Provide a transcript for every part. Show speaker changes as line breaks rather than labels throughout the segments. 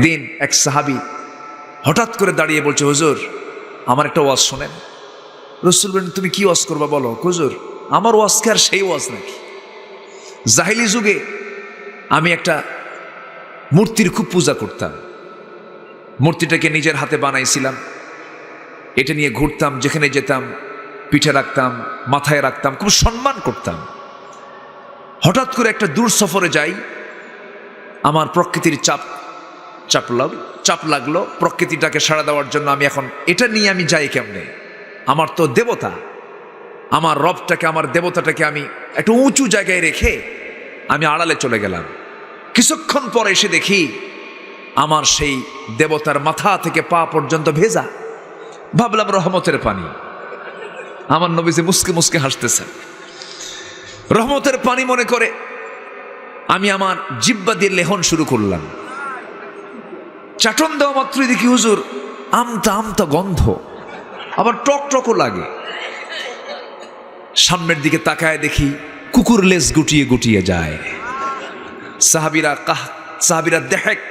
একদিন এক সাহাবী হঠাৎ করে দাঁড়িয়ে বলছে, হুজুর আমার একটা ওয়াজ শোনেন। রাসূল বলেন, তুমি কি ওয়াজ করবা বলো। হুজুর আমার ওয়াজ কি আর সেই ওয়াজ নাকি? জাহিলি যুগে আমি একটা মূর্তির খুব পূজা করতাম, মূর্তিটাকে নিজের হাতে বানাইছিলাম, এটা নিয়ে ঘুরতাম, যেখানে যেতাম পিঠে রাখতাম, মাথায় রাখতাম, খুব সম্মান করতাম। হঠাৎ করে একটা দূর সফরে যাই, আমার প্রকৃতির চাপ লাগলো, প্রকৃতিটাকে সাড়া দেওয়ার জন্য। আমি এখন এটা নিয়ে আমি যাই কেমনে? আমার তো দেবতা, আমার রবটাকে, আমার দেবতাটাকে আমি একটু উঁচু জায়গায় রেখে আমি আড়ালে চলে গেলাম। কিছুক্ষণ পরে এসে দেখি আমার সেই দেবতার মাথা থেকে পা পর্যন্ত ভেজা। ভাবলাম রহমতের পানি। আমার নবীজি মুসকে মুসকে হাসতেছেন। রহমতের পানি মনে করে আমি আমার জিহ্বা দিয়ে লেহন শুরু করলাম। চাটন দেওয়া মাত্রই দেখি হুজুর আমতা আমতা গন্ধ, আবার টক টকও লাগে। সামনের দিকে তাকায় দেখি কুকুর লেজ গুটিয়ে গুটিয়ে যায়। সাহাবীরা দেহেক,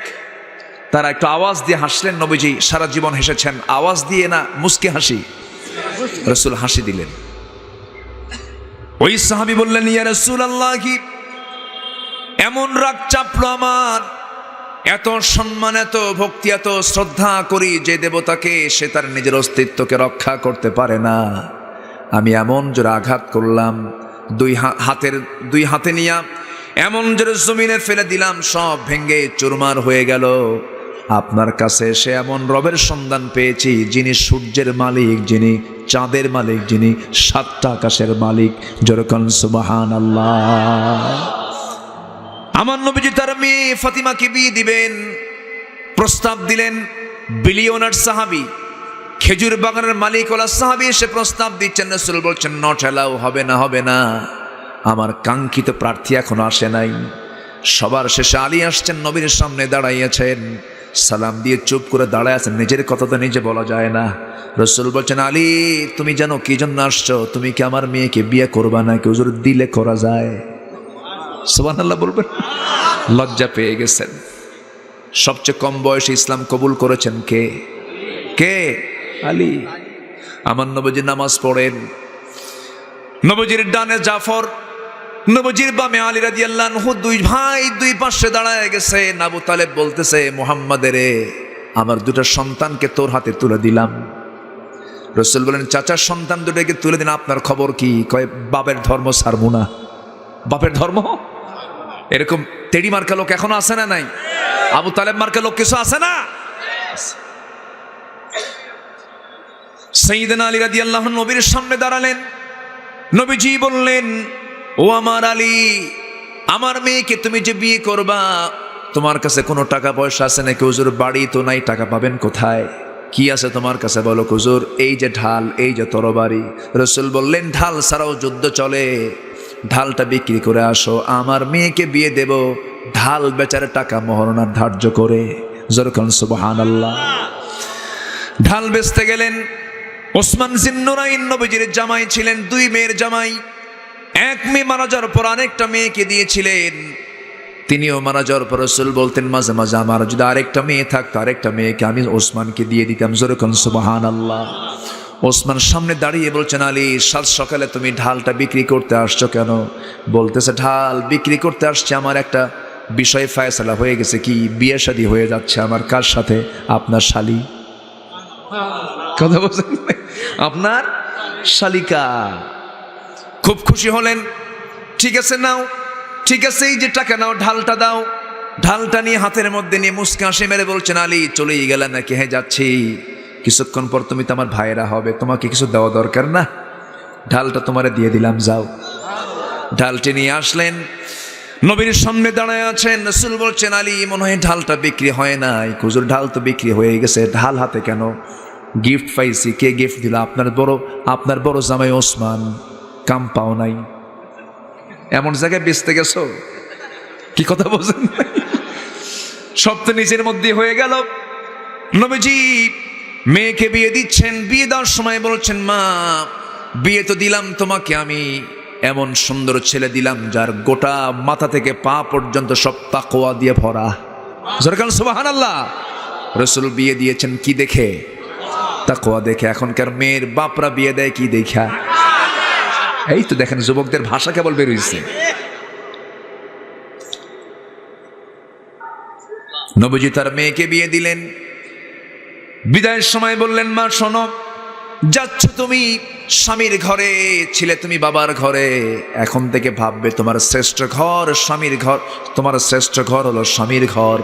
তারা একটু আওয়াজ দিয়ে হাসলেন। নবীজি সারা জীবন হেসেছেন, আওয়াজ দিয়ে না, মুস্কি হাসি। রাসূল হাসি দিলেন। ওই সাহাবী বললেন, ইয়া রাসূলুল্লাহ, এমন রাগ চাপলো আমার, এত সম্মান, এত ভক্তি, এত শ্রদ্ধা করি যে দেবতাকে, সে তার নিজের অস্তিত্বকে রক্ষা করতে পারে না। আমি এমন জোরে আঘাত করলাম, দুই হাতে নিয়ে এমন জোরে জমিনে ফেলে দিলাম, সব ভেঙ্গে চুরমার হয়ে গেল। আপনার কাছে এসে এমন রবের সন্ধান পেয়েছি, যিনি সূর্যের মালিক, যিনি চাঁদের মালিক, যিনি 7টা আকাশের মালিক। যেরকম সুবহানাল্লাহ। আমার নবীজি তার মেয়ে ফাতিমাকে বিয়ে দিবেন, প্রস্তাব দিলেন। বিলিয়নার সাহাবী, খেজুর বাগানের মালিক ওলা সাহাবী এসে প্রস্তাব দিচ্ছেন। রাসূল বলছেন, নট অ্যালাউ, হবে না, হবে না, আমার কাঙ্ক্ষিত প্রার্থী এখনো আসে নাই। সবার শেষে আলী আসছেন, নবীর সামনে দাঁড়াইয়াছেন, সালাম দিয়ে চুপ করে দাঁড়ায় আছেন, নিজের কথা তো নিজে বলা যায় না। রাসূল বলছেন, আলী তুমি জানো কি জন্য আসছো? তুমি কি আমার মেয়েকে বিয়ে করবা নাকি? হুজুর দিলে করা যায়। সুবহানাল্লাহ বলবেন। লজ্জা পেয়ে গেছেন। সবচেয়ে কম বয়সে ইসলাম কবুল করেছেন কে? কে? আলী। আমার নবীজি নামাজ পড়েন, নবীজির ডানে জাফর, নবীজির বামে আলী রাদিয়াল্লাহু আনহু, দুই ভাই দুই পাশে দাঁড়ায় গেছে। আবু তালেব বলতেছে, মুহাম্মাদের, আমার দুটো সন্তানকে তোর হাতে তুলে দিলাম। রাসূল বলেন, চাচার সন্তান দুটোকে তুলে দিন, আপনার খবর কি? কয়, বাপের ধর্ম ছাড়বো না। বাপের ধর্ম? এরকম তেড়ি মার্কা লোক এখনো আছে না নাই? আবু তালেব মার্কা লোক কিছু আছে না? সাইয়েদনা আলী রাদিয়াল্লাহু আনহু নবীর সামনে দাঁড়ালেন। নবীজি বললেন, ও আমার আলী, আমার মেয়েকে তুমি যে বিয়ে করবা, তোমার কাছে কোনো টাকা পয়সা আছে নাকি? হুজুর বাড়ি তো নাই, টাকা পাবেন কোথায়? কি আছে তোমার কাছে বলো। হুজুর এই যে ঢাল, এই যে তরবারি। রাসূল বললেন, ঢাল ছাড়াও যুদ্ধ চলে, ঢালটা বিক্রি করে আসো, আমার মেয়েকে বিয়ে দেব, ঢাল বেচার টাকা মহরণার ধার্য করে। যেরকম সুবহানাল্লাহ। ঢাল বেচতে গেলেন। ওসমান জিন্নুরাইন নবীজির জামাই ছিলেন, 2 মেয়ের জামাই। এক মেয়ে মারা যাওয়ার পর আরেকটা মেয়েকে দিয়েছিলেন। তিনিও মারা যাওয়ার পর রাসূল বলতেন, মাঝে মাঝে আমার যদি আরেকটা মেয়ে থাকতো, আরেকটা মেয়েকে আমি ওসমানকে দিয়ে দিতাম। যেরকম সুবহানাল্লাহ। ওসমান সামনে দাঁড়িয়ে বলছেন, আলী, সাত সকালে তুমি ঢালটা বিক্রি করতে আসছো কেন? বলতেছে, ঢাল বিক্রি করতে আসছে, আমার একটা বিষয়ে ফয়সালা হয়ে গেছে। কি? বিয়ে শাদী হয়ে যাচ্ছে আমার। কার সাথে? আপনার শালী। কথা বলছেন? আপনার শালিকা। খুব খুশি হলেন। ঠিক আছে নাও, ঠিক আছে, এই যে টাকা নাও, ঢালটা দাও। ঢালটা নিয়ে হাতের মধ্যে নিয়ে মুস্কি হাসি মেরে বলছেন, আলী চলেই গেলেন নাকি? হ্যাঁ যাচ্ছি, কিছুক্ষণ পর তুমি তো আমার ভাইয়েরা হবে, তোমাকে কিছু দেওয়া দরকার না? ঢালটা তোমারে দিয়ে দিলাম, যাও। ঢালটি নিয়ে আসলেন, নবীর সামনে দাঁড়ায় আছেন। রাসূল বলছেন, আলী মনে হয় ঢালটা বিক্রি হয় নাই। হুজুর ঢাল তো বিক্রি হয়ে গেছে। ঢাল হাতে কেন? গিফট পাইছি। কে গিফট দিল? আপনার বড় জামাই ওসমান। কাম পাও নাই, এমন জায়গায় বেচতে গেছো? কি কথা বলছেন? সব তো নিজের মধ্যে হয়ে গেল। নবীজি মেয়েকে বিয়ে দিচ্ছেন। বিয়ে দেওয়ার সময় বলছেন, মা বিয়ে তো দিলাম তোমাকে আমি, এমন সুন্দর ছেলে দিলাম যার গোটা মাথা থেকে পা পর্যন্ত সব তাকওয়া দিয়ে ভরা। সুবহানাল্লাহ। রাসূল বিয়ে দিয়েছেন কি দেখে? তাকওয়া দেখে। এখনকার মেয়ের বাপরা বিয়ে দেয় কি দেখা? এই তো দেখেন যুবকদের ভাষা কেবল বের হইছে। নবীজি তার মেয়েকে বিয়ে দিলেন। বিদায়ের সময় বললেন, মা শোনো, যাচ্ছ তুমি স্বামীর ঘরে, ছিলে তুমি বাবার ঘরে, এখন থেকে ভাববে তোমার শ্রেষ্ঠ ঘর স্বামীর ঘর, তোমার শ্রেষ্ঠ ঘর হলো স্বামীর ঘর।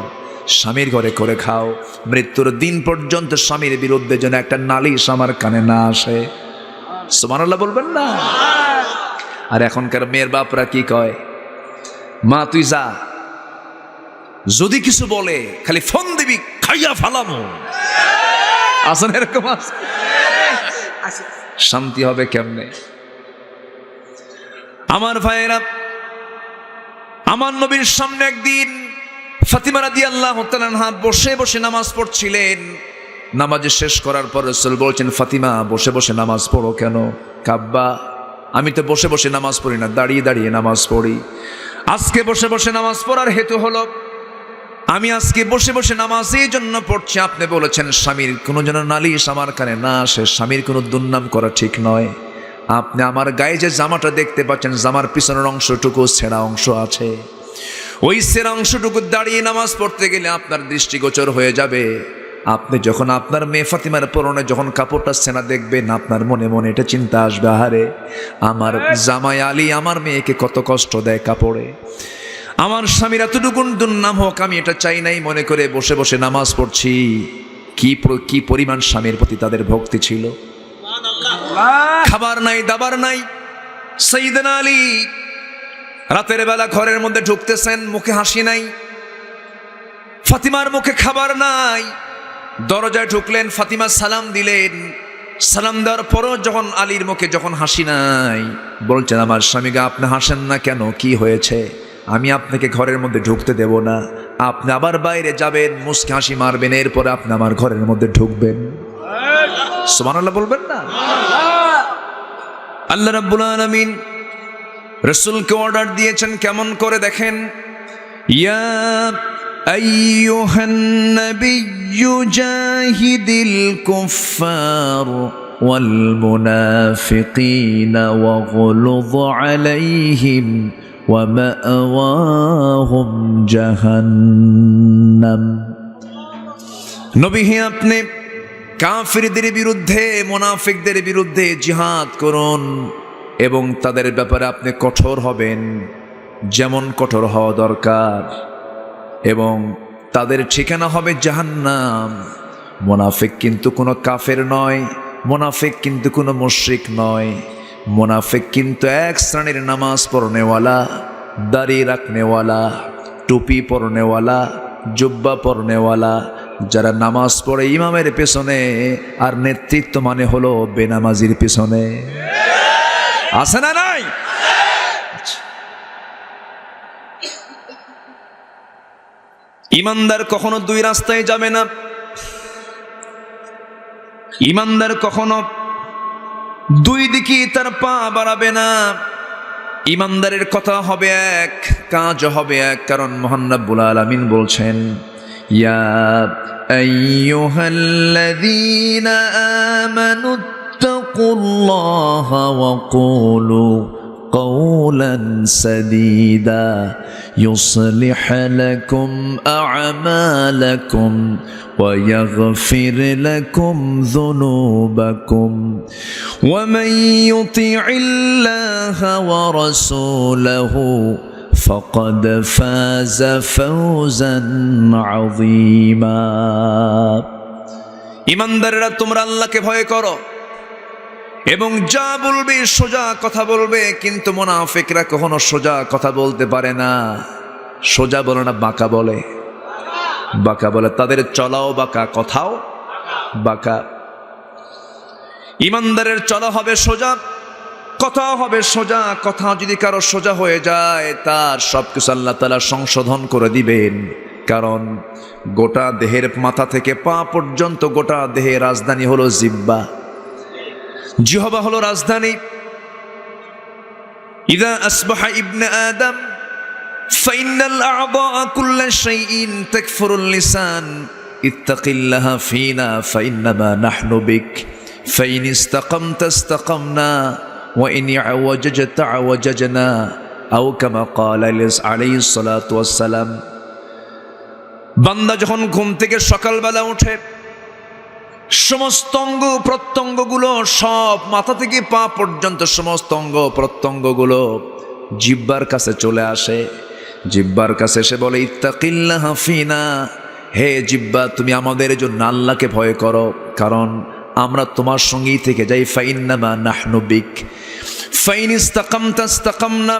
স্বামীর ঘরে করে খাও, মৃত্যুর দিন পর্যন্ত স্বামীর বিরুদ্ধে যেন একটা নালিশ আমার কানে না আসে। সুবহানাল্লাহ বলবেন না? আর এখনকার মেয়ের বাপরা কি কয়? মা তুই যা, যদি কিছু বলে খালি ফোন দিবি, খাইয়া ফালামো। আসেন এরকম আছে? শান্তি হবে কেমনে? আমার ভাইয়েরা, আমার নবীর সামনে একদিন ফাতিমা রাদিয়াল্লাহু তাআলা আনহা বসে বসে নামাজ পড়ছিলেন। নামাজ শেষ করার পর রাসূল বলছেন, ফাতিমা বসে বসে নামাজ পড়ো কেন? কাব্বা, আমি তো বসে বসে নামাজ পড়ি না, দাঁড়িয়ে দাঁড়িয়ে নামাজ পড়ি। আজকে বসে বসে নামাজ পড়ার হেতু হলো, আমি আজকে বসে বসে নামাজ এই জন্য পড়ছি, আপনি বলেছেন স্বামীর কোনো যেন নালিশ আমার কানে না আসে, স্বামীর কোনো দুর্নাম করা ঠিক নয়। আপনি আমার গায়ে যে জামাটা দেখতে পাচ্ছেন, জামার পিছনের অংশটুকু ছেঁড়া অংশ আছে, ওই ছেঁড়া অংশটুকু দাঁড়িয়ে নামাজ পড়তে গেলে আপনার দৃষ্টিগোচর হয়ে যাবে। আপনি যখন আপনার মেয়ে ফাতিমার পরনে যখন কাপড়টা ছেঁড়া দেখবেন, আপনার মনে মনে এটা চিন্তা আসবে, আহারে আমার জামাই আলী আমার মেয়েকে কত কষ্ট দেয় কাপড়ে, আমার স্বামীর এতটুকুন দুর্নাম হোক আমি এটা চাই নাই। মনে করে বসে বসে নামাজ পড়ছি। কি পরিমাণ স্বামীর প্রতি তাদের ভক্তি ছিল। খাবার নাই, দাবার নাই। সাইয়েদনা আলী রাতের বেলা ঘরের মধ্যে ঢুকতেছেন, মুখে হাসি নাই। ফাতিমার মুখে খাবার নাই। দরজায় ঢুকলেন, ফাতিমা সালাম দিলেন। সালাম দেওয়ার পরও যখন আলীর মুখে যখন হাসি নাই, বলছেন, আমার স্বামীকে আপনি হাসেন না কেন? কি হয়েছে? আমি আপনাকে ঘরের মধ্যে ঢুকতে দেব না, আপনি আবার বাইরে যাবেন, মুস্কি হাসি মারবেন, এরপরে আপনি আমার ঘরের মধ্যে ঢুকবেন। সুবহানাল্লাহ বলবেন না? আল্লাহ রাব্বুল আলামিন রাসূলকে অর্ডার দিয়েছেন কেমন করে দেখেন, ইয়া আইয়ুহান নাবিয়্যু জাহিদিল কুফফার ওয়াল মুনাফিকিনা ওয়াগলুয আলাইহিম ওয়া মাআওয়াহুম জাহান্নাম। নবী হে, আপনি কাফিরদের বিরুদ্ধে, মুনাফিকদের বিরুদ্ধে জিহাদ করুন এবং তাদের ব্যাপারে আপনি কঠোর হবেন, যেমন কঠোর হওয়া দরকার, এবং তাদের ঠিকানা হবে জাহান্নাম। মুনাফিক কিন্তু কোনো কাফের নয়, মুনাফিক কিন্তু কোনো মুশরিক নয়, মুনাফিক কিন্তু এক শ্রেণীর নামাজ পড়নেওয়ালা, দাড়ি রাখনেওয়ালা, টুপি পরনেওয়ালা, জুব্বা পরনেওয়ালা, যারা নামাজ পড়ে ইমামের পেছনে, আর নেতৃত্ব মানে হলো বেনামাজির পেছনে। আছে না নাই? ইমানদার কখনো দুই রাস্তায় যাবে না। ইমানদার কখনো দুই দিকে তার পা বাড়াবে না। ইমানদারের কথা হবে এক, কাজ হবে এক, কারণ মহান রব্বুল আলামিন বলছেন, ইয়া আইয়ুহাল্লাযীনা আমানুত্তাকুল্লাহা ওয়া কুলু قولا سديدا يصلح لكم أعمالكم ويغفر لكم ذنوبكم ومن يطع الله ورسوله فقد فاز فوزا عظيما। ইমানদাররা তোমরা আল্লাহকে ভয় করো এবং যা বলবে সোজা কথা বলবে, কিন্তু মুনাফিকরা কখনো সোজা কথা বলতে পারে না। সোজা বলে না, বাঁকা বলে। বাঁকা বলে, তাদের চলাও বাঁকা, কথাও বাঁকা। ইমানদারের চলা হবে সোজা, কথাও হবে সোজা। কথা যদি কারো সোজা হয়ে যায়, তার সবকিছু আল্লাহ তাআলা সংশোধন করে দিবেন, কারণ গোটা দেহের মাথা থেকে পা পর্যন্ত গোটা দেহের রাজধানী হলো জিহ্বা। জিহ্বা হলো রাজধানী। ইযা আসবাহা ইবনে আদম ফাইনাল আ'দা কুল্লা শাইইন তাকফুরুল লিসান ইত্তাকিল্লাহা ফিনা ফাইন্নামা নাহনু বিক ফাইন ইসতাকামতা ইসতাকামনা ওয়া ইন আওয়াজাজতা আওয়াজাজনা আও কামা ক্বালা আলাইহিস সালাতু ওয়াস সালাম। বান্দা যখন ঘুম থেকে সকালবেলা উঠে সমস্ত অঙ্গ প্রত্যঙ্গগুলো সব মাথা থেকে পা পর্যন্ত সমস্ত অঙ্গ প্রত্যঙ্গগুলো জিহ্বার কাছে চলে আসে। জিহ্বার কাছে এসে বলে ইত্তাকিল্লাহা ফিনা, হে জিহ্বা তুমি আমাদের জন্য আল্লাহকে ভয় করো, কারণ আমরা তোমার সঙ্গেই থেকে যাই। ফাইন্নামা নাহনু বিক ফাইন ইসতাকামতা ইসতাকামনা,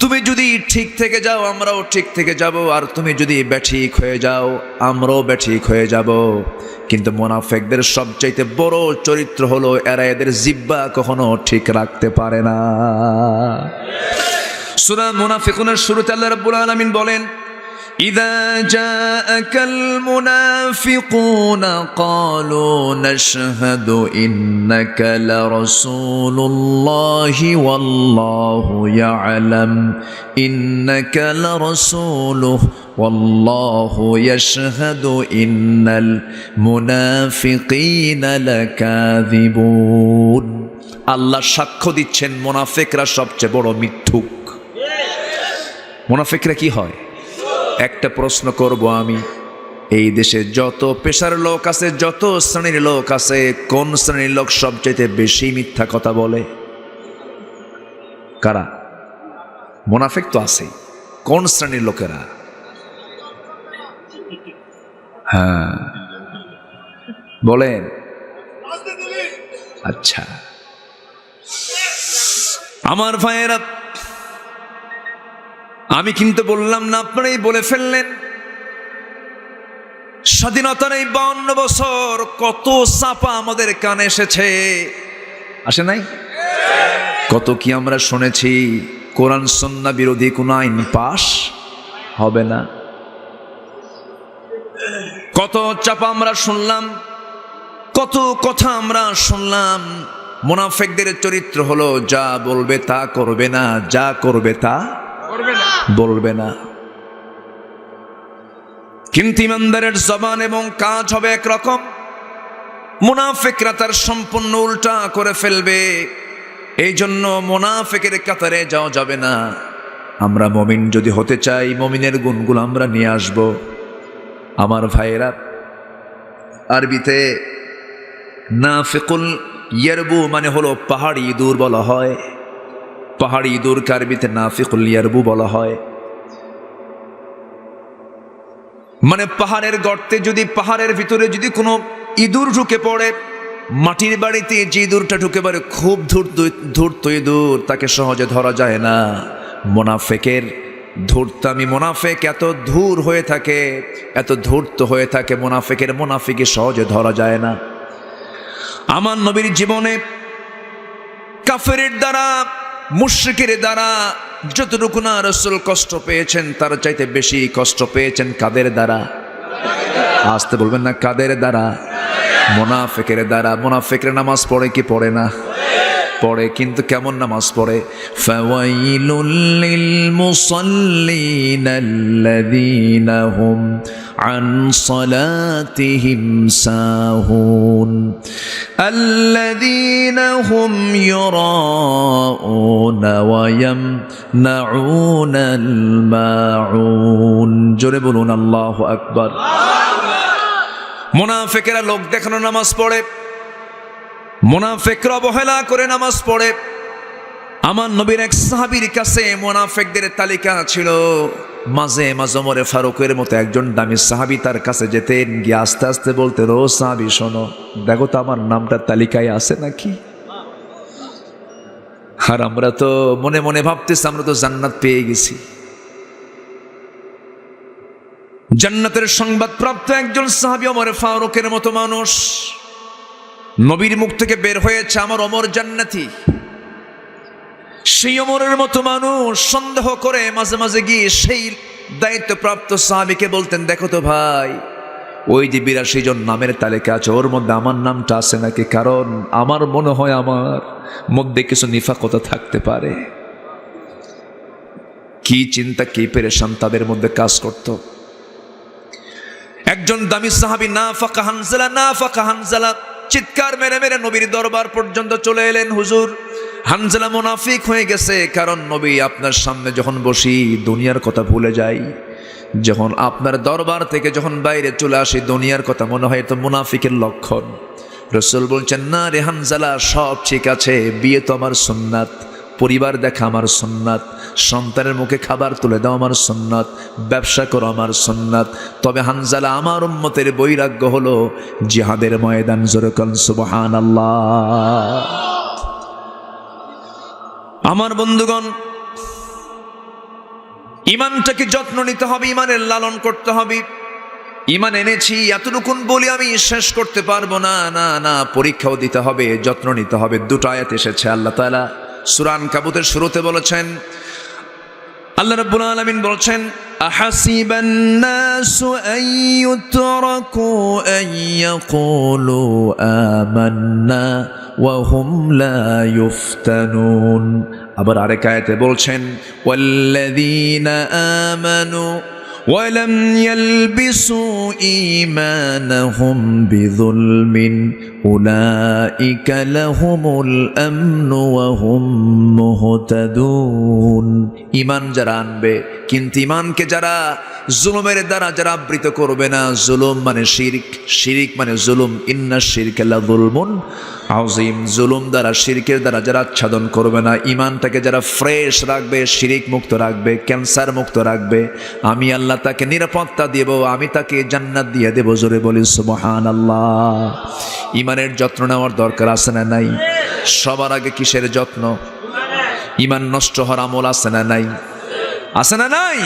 তুমি যদি ঠিক থেকে যাও আমরাও ঠিক থেকে যাব, আর তুমি যদি বেঠিক হয়ে যাও আমরাও বেঠিক হয়ে যাব। কিন্তু মুনাফিকদের সবচাইতে বড় চরিত্র হলো এরা এদের জিহ্বা কখনো ঠিক রাখতে পারে না। সূরা মুনাফিকুনের শুরুতে আল্লাহ রাব্বুল আলামিন বলেন ইযা জাআকাল মুনাফিকুনা ক্বালু নাশহাদু ইন্নাকা লারাসূলুল্লাহি ওয়াল্লাহু ইয়ালাম ইন্নাকা লারাসূলুহু ওয়াল্লাহু ইয়াশহাদু ইন্নাল মুনাফিকিনা লাকাযিবুন। আল্লাহ সাক্ষ্য দিচ্ছেন মুনাফিকরা সবচেয়ে বড় মিথ্যুক। মুনাফিকরা কি হয়? একটা প্রশ্ন করব আমি, এই দেশে যত পেশার লোক আছে, যত শ্রেণীর লোক আছে, কোন শ্রেণীর লোক সবচেয়ে বেশি মিথ্যা কথা বলে? কারা? মুনাফিক তো আছে। কোন শ্রেণীর লোকেরা? হ্যাঁ বলেন। আচ্ছা আমার ভাইয়েরা, আমি কিন্তু বললাম না, আপনারাই বলে ফেললেন। স্বাধীনতার এই 52 বছর কত চাপা আমাদের কানে এসেছে, আসে নাই? কত কি আমরা শুনেছি, কোরআন সুন্নাহ বিরোধী কোন আইন পাস হবে না। কত চাপা আমরা শুনলাম, কত কথা আমরা শুনলাম। মুনাফিকদের চরিত্র হলো যা বলবে তা করবে না, যা করবে তা বলবে না। কিন্তু ইমানদারের জবান এবং কাজ হবে একরকম, মুনাফিকরা তার সম্পূর্ণ উল্টা করে ফেলবে। এই জন্য মুনাফিকের কাতারে যাওয়া যাবে না। আমরা মুমিন যদি হতে চাই, মুমিনের গুণগুলো আমরা নিয়ে আসব। আমার ভাইয়েরা, আরবিতে নাফিকুল ইয়ারবু মানে হলো পাহাড়ি ইঁদুর বলা হয়। পাহাড়ি ইঁদুরকে আরবিতে নাফিকুল ইয়ারবু বলা হয়। মানে পাহাড়ের গর্তে যদি, পাহাড়ের ভিতরে যদি কোনো ইঁদুর ঢুকে পড়ে, মাটির বাড়িতে যে ইঁদুরটা ঢুকে পড়ে খুব ধূর্ত ইঁদুর, তাকে সহজে ধরা যায় না। মুনাফিকের ধূর্তামি, মুনাফিক এত ধূর হয়ে থাকে, এত ধূর্ত হয়ে থাকে, মুনাফিকে সহজে ধরা যায় না। আমার নবীর জীবনে কাফেরের দ্বারা, মুশরিকের দ্বারা যতটুকু না রাসূল কষ্ট পেয়েছেন, তার চাইতে বেশি কষ্ট পেয়েছেন কাদের দ্বারা? আসতে বলবেন না, কাদের দ্বারা? মুনাফিকের দ্বারা। মুনাফিকরা নামাজ পড়ে কি পড়ে না? পড়ে, কিন্তু কেমন নামাজ পড়ে? ফাওয়াইলুল লিল মুসাল্লিনা আল্লাযীনা হুম আন সালাতিহিম সাহুন আল্লাযীনা হুম ইউরাউনা ওয়া ইয়ামনাউনাল মাউন। জোরে বলুন আল্লাহু আকবার। মুনাফিকেরা লোক দেখানো নামাজ পড়ে, মুনাফিকরা অবহেলা করে নামাজ পড়ে। আমার নবীর এক সাহাবীর কাছে মুনাফিকদের তালিকা ছিল। মাঝে মাঝে ওমরে ফারুকের মতো একজন দামি সাহাবী তার কাছে যেতেন, গিয়ে আস্তে আস্তে বলতেন, ও সাহাবী শোনো, দেখো তো আমার নামটা তালিকায় আছে নাকি। আর আমরা তো মনে মনে ভাবতেছি আমরা তো জান্নাত পেয়ে গেছি। জান্নাতের সংবাদ প্রাপ্ত একজন সাহাবী ওমরে ফারুকের মতো মানুষ নবীর মুখ থেকে বের হয়েছে, আমার ওমর জান্নাতি। সেই ওমরের মতো মানুষ সন্দেহ করে মাঝে মাঝে গিয়ে সেই দায়িত্বপ্রাপ্ত সাহাবীকে বলতেন, দেখো তো ভাই, ওই যে 82 জন নামের তালিকা আছে, ওর মধ্যে আমার নামটা আছে নাকি? কারণ আমার মনে হয় আমার মধ্যে কিছু নিফাকতা থাকতে পারে। কি চিন্তা, কি পেরেশান তাদের মধ্যে কাজ করত। একজন দামি সাহাবী নাফাকা হানজালা, নাফাকা হানজালা চিৎকার মেরে মেরে নবীর দরবার পর্যন্ত চলে এলেন। হুজুর, হানজালা মুনাফিক হয়ে গেছে, কারণ নবী আপনার সামনে যখন বসি দুনিয়ার কথা ভুলে যাই, যখন আপনার দরবার থেকে যখন বাইরে চলে আসি দুনিয়ার কথা মনে হয়, তো মুনাফিকের লক্ষণ। রাসূল বলছেন, না রে হানজালা, সব ঠিক আছে, বিয়ে তো আমার সুন্নাত, পরিবার দেখা আমার সুন্নাত, সন্তানের মুখে খাবার তুলে দাও আমার সুন্নাত, ব্যবসা করো আমার সুন্নাত। তবে হানজালা, আমার উম্মতের বৈরাগ্য হলো জিহাদের ময়দান। জোরে বলেন সুবহানাল্লাহ। আমার বন্ধুগণ, ইমানটাকে যত্ন নিতে হবে, ইমানের লালন করতে হবে। ইমান এনেছি এতটুকুন বলি আমি শেষ করতে পারবো না, না না, পরীক্ষাও দিতে হবে, যত্ন নিতে হবে। দুটো আয়াত এসেছে, আল্লাহ তাআলা সূরা আনকাবুতের শুরুতে বলেছেন, আল্লাহ রাব্বুল আলামিন বলছেন, আহাসিবান নাসু আন ইউতরাকু আন ইয়াকুলু আমান্না ওয়া হুম লা ইফতানুন। আবার আরেক আয়াতে বলছেন, ওয়াল্লাযীনা আমানু ওয়ালাম ইয়ালবিসু ঈমানাহুম বিযুলমিন উলাইকা লাহুমুল আমনু ওয়া হুম মুহতাদুন। ঈমান যারা আনবে, কিন্তু ঈমানকে যারা জুলুমের দ্বারা যারা আবৃত করবে না, জুলুম মানে শিরক, শিরক মানে জুলুম, ইন্নাশ শিরকা লাযুলমুন আযীম, জুলুম দ্বারা শিরকের দ্বারা যারা আচ্ছাদন করবে না, ঈমানটাকে যারা ফ্রেশ রাখবে, শিরক মুক্ত রাখবে, ক্যান্সার মুক্ত রাখবে, আমি আল্লাহ তাকে নিরাপত্তা দেব, আমি তাকে জান্নাত দিয়ে দেব। জোরে বলি সুবহানাল্লাহ। ঈমানের যত্ন নেওয়ার দরকার আছে না নাই? সবার আগে কিসের যত্ন? ঈমান নষ্ট হওয়ার আমল আছে না নাই? আছে না নাই?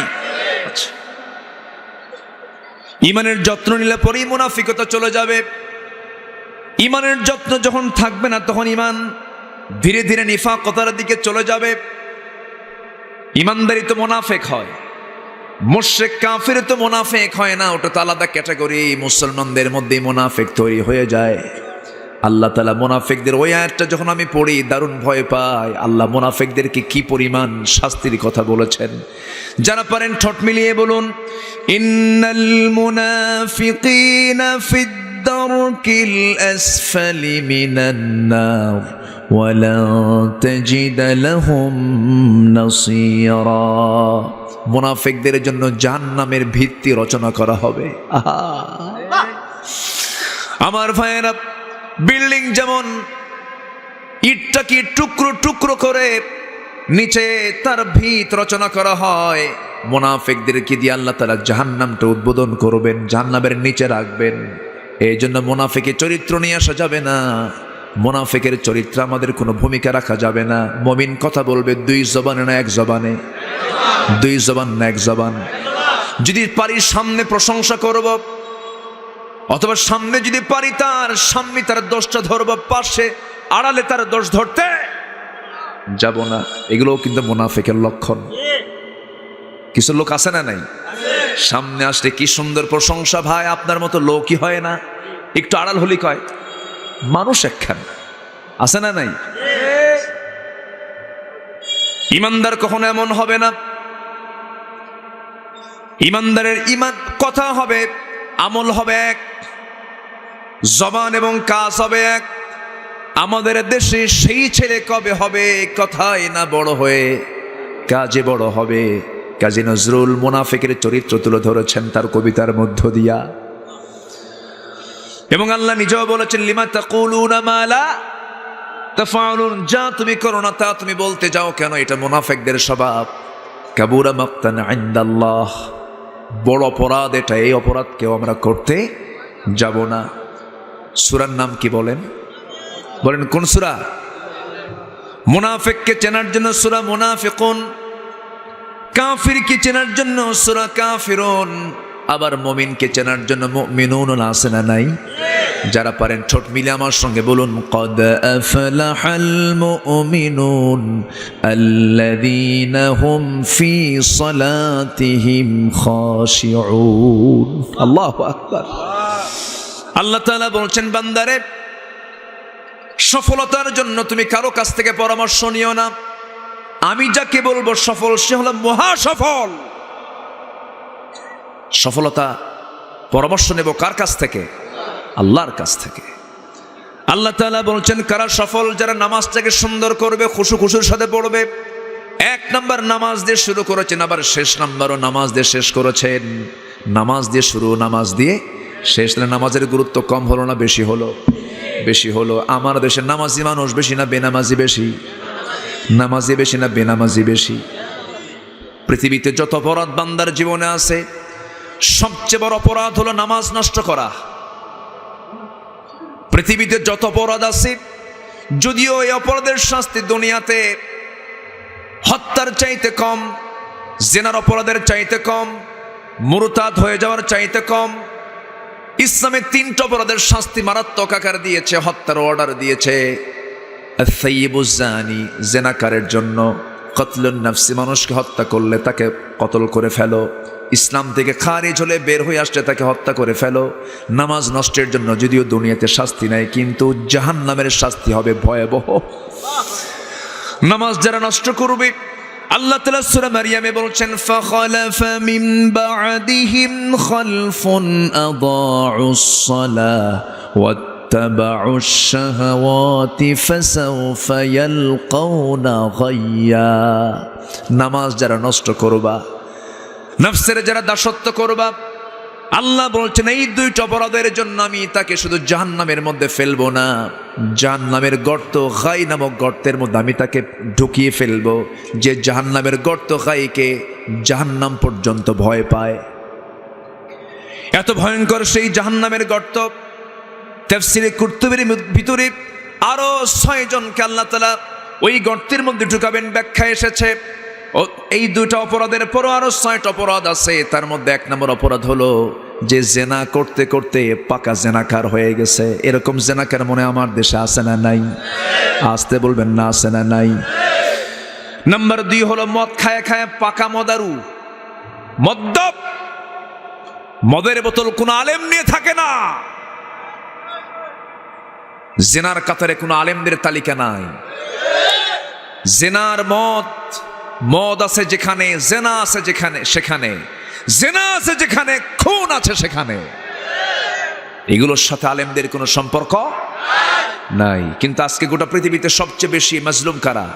আচ্ছা, ঈমানের যত্ন নিলে পরেই মুনাফিকতা চলে যাবে। ঈমানের যত্ন যখন থাকবে না, তখন ঈমান ধীরে ধীরে নিফাকতার দিকে চলে যাবে। ঈমানদারি তো মুনাফিক হয়, মুশরিক কাফির তো মুনাফিক হয় না, ওটা তো আলাদা ক্যাটাগরি। মুসলমানদের মধ্যেই মুনাফিক তৈরি হয়ে যায়। আল্লাহ তাআলা মুনাফিকদের ওই আয়াতটা যখন আমি পড়ি দারুণ ভয় পাই। আল্লাহ মুনাফিকদেরকে কি পরিমাণ শাস্তির কথা বলেছেন। যারা পারেন ঠোঁট মিলিয়ে বলুন, ইন্নাল মুনাফিকিনা ফিদ দারকিল আসফালি মিনান নার ওয়া লা তাজিদ লাহুম নাসীরা। মুনাফিকদের জন্য জাহান্নামের ভিত্তি রচনা করা হবে। আমার ভাইয়েরা, বিল্ডিং যেমন ইটটাকে টুকরো টুকরো করে নিচে তার ভিত রচনা করা হয়, মুনাফিকদেরকে দিয়ে আল্লাহ তাআলা জাহান্নামটা উদ্বোধন করবেন, জাহান্নামের নিচে রাখবেন। এই জন্য মুনাফিকের চরিত্র নিয়ে আসা যাবে না, মুনাফিকের চরিত্র আমাদের কোনো ভূমিকা রাখা যাবে না। মুমিন কথা বলবে দুই জবানে না এক জবানে? দুই জবান না এক জবান? যদি পারি সামনে প্রশংসা করব, অথবা সামনে যদি পারি তার সামনে তার দোষটা ধরব, পাশে আড়ালে তার দোষ ধরতে যাব না। এগুলোও কিন্তু মুনাফিকের লক্ষণ। কিছু লোক আছে না নাই? সামনে আসলে কি সুন্দর প্রশংসা, ভাই আপনার মতো লোকই হয় না, একটু আড়াল হলি কয় মানুষ একখান। আছে না নাই? ইমানদার কখনো এমন হবে না। ইমানদারের ইমান কথা হবে, আমল হবে এক, জবান এবং কাজ হবে এক। আমাদের দেশে সেই ছেলে কবে হবে, কথায় না বড় হয়ে কাজে বড় হবে। কাজী নজরুল মুনাফিকের চরিত্র তুলে ধরেছেন তার কবিতার মধ্য দিয়া, এবং আল্লাহ নিজেও বলেছেন, লিমা তাকুলুনা মা লা তাফআলুন, যা তুমি করো না তা তুমি বলতে যাও কেন? এটা মুনাফিকদের স্বভাব। কাবুরা মাকতান ইনদাল্লাহ, বড় অপরাধ এটা, এই অপরাধ কেউ আমরা করতে যাব না। সূরার নাম কি বলেন? বলেন কোন সূরা? মুনাফিককে চেনার জন্য সূরা মুনাফিকুন, কাফিরকে চেনার জন্য সূরা কাফিরুন, আবার মুমিনকে চেনার জন্য মুমিনুন আছে না নাই? যারা পারেন ঠোঁট মিলে আমার সঙ্গে বলুন, ক্বাদ আফলাহাল মুমিনুন আল্লাযীনা হুম ফি সালাতিহিম খাশিউন। আল্লাহু আকবার। আল্লাহ তাআলা বলছেন, বান্দারে সফলতার জন্য তুমি কারো কাছ থেকে পরামর্শ নিও না। আমি যাকে বলবো সফল, সে হলো মহা সফল। সফলতা পরামর্শ নেব কার কাছ থেকে? আল্লাহর কাছ থেকে। আল্লাহ তাআলা বলছেন কারা সফল? যারা নামাজটাকে সুন্দর করবে, খুশুর সাথে পড়বে। 1 নাম্বার নামাজ দিয়ে শুরু করেছেন, আবার শেষ নাম্বারও নামাজ দিয়ে শেষ করেছেন। নামাজ দিয়ে শুরু, নামাজ দিয়ে শেষ। নামাজের গুরুত্ব কম হলো না বেশি হলো? বেশি হলো। আমার দেশে নামাজি মানুষ বেশি না বেনামাজি বেশি? নামাজি বেশি না বেনামাজি বেশি? পৃথিবীতে যত অপরাধ বান্দার জীবনে আছে, সবচেয়ে বড় অপরাধ হলো নামাজ নষ্ট করা। পৃথিবীতে যত অপরাধ আছে, যদিও এই অপরাধের শাস্তি দুনিয়াতে হত্যার চাইতে কম, জেনার অপরাধের চাইতে কম, মুরতাদ হয়ে যাওয়ার চাইতে কম, ইসলামে 3টা অপরাধের শাস্তি মারাত্মক আকার দিয়েছে, হত্যার অর্ডার দিয়েছে। আস-সাইয়্যিবুজ জানি, জেনাকারের জন্য কতলুন নাফসি, মানুষকে হত্যা করলে তাকে কতল করে ফেলো। ইসলাম থেকে খারিজ হলে, বের হয়ে আসলে তাকে হত্যা করে ফেলো। নামাজ নষ্টের জন্য যদিও দুনিয়াতে শাস্তি নাই, কিন্তু জাহান্নামের শাস্তি হবে ভয়াবহ। নামাজ যারা নষ্ট করবে, আল্লাহ তাআলা সূরা মারইয়ামে বলছেন ফাখালাফা মিন বা'দিহিম খালফুন আদাউস সালাহ ওয়াত্তাবাউশ শাহাওয়াতি ফাসাউফা ইয়ালকাউনা গায়্যা। নামাজ যারা নষ্ট করবা, নফসের যারা দাসত্ব করবা, আল্লাহ বলছেন এই 2টা অপরাধের জন্য আমি তাকে শুধু জাহান্নামের মধ্যে ফেলবো না, জাহান্নামের গর্ত গাই নামক গর্তের মধ্যে আমি তাকে ঢুকিয়ে ফেলবো। যে জাহান্নামের গর্ত গাইকে জাহান্নাম পর্যন্ত ভয় পায়, এত ভয়ঙ্কর সেই জাহান্নামের গর্ত। তাফসীরে কুরতুবীর ভিতরে আরো 6 জনকে আল্লাহ তাআলা ওই গর্তের মধ্যে ঢুকাবেন ব্যাখ্যা এসেছে। এই 2টা অপরাধের পরও আরো 6টা অপরাধ আছে। তার মধ্যে 1 নম্বর অপরাধ হলো যে জেনা করতে করতে পাকা জেনাকার হয়ে গেছে। এরকম জেনাকার মনে আমার দেশে আছে না নাই? আসতে বলবেন না, আছে না নাই? নাম্বার 2 হলো মদ খায় খায় পাকা মদারু, মদ্যপ। মদের বোতল কোন আলেম নিয়ে থাকে না, জেনার কাতারে কোন আলেমদের তালিকা নাই। জেনার মদ আছে যেখানে, জেনা আছে যেখানে সেখানে, জেনা আছে যেখানে, খুন আছে সেখানে। এগুলোর সাথে আলেমদের কোনো সম্পর্ক নাই। কিন্তু আজকে গোটা পৃথিবীতে সবচেয়ে বেশি মাজলুম কারা?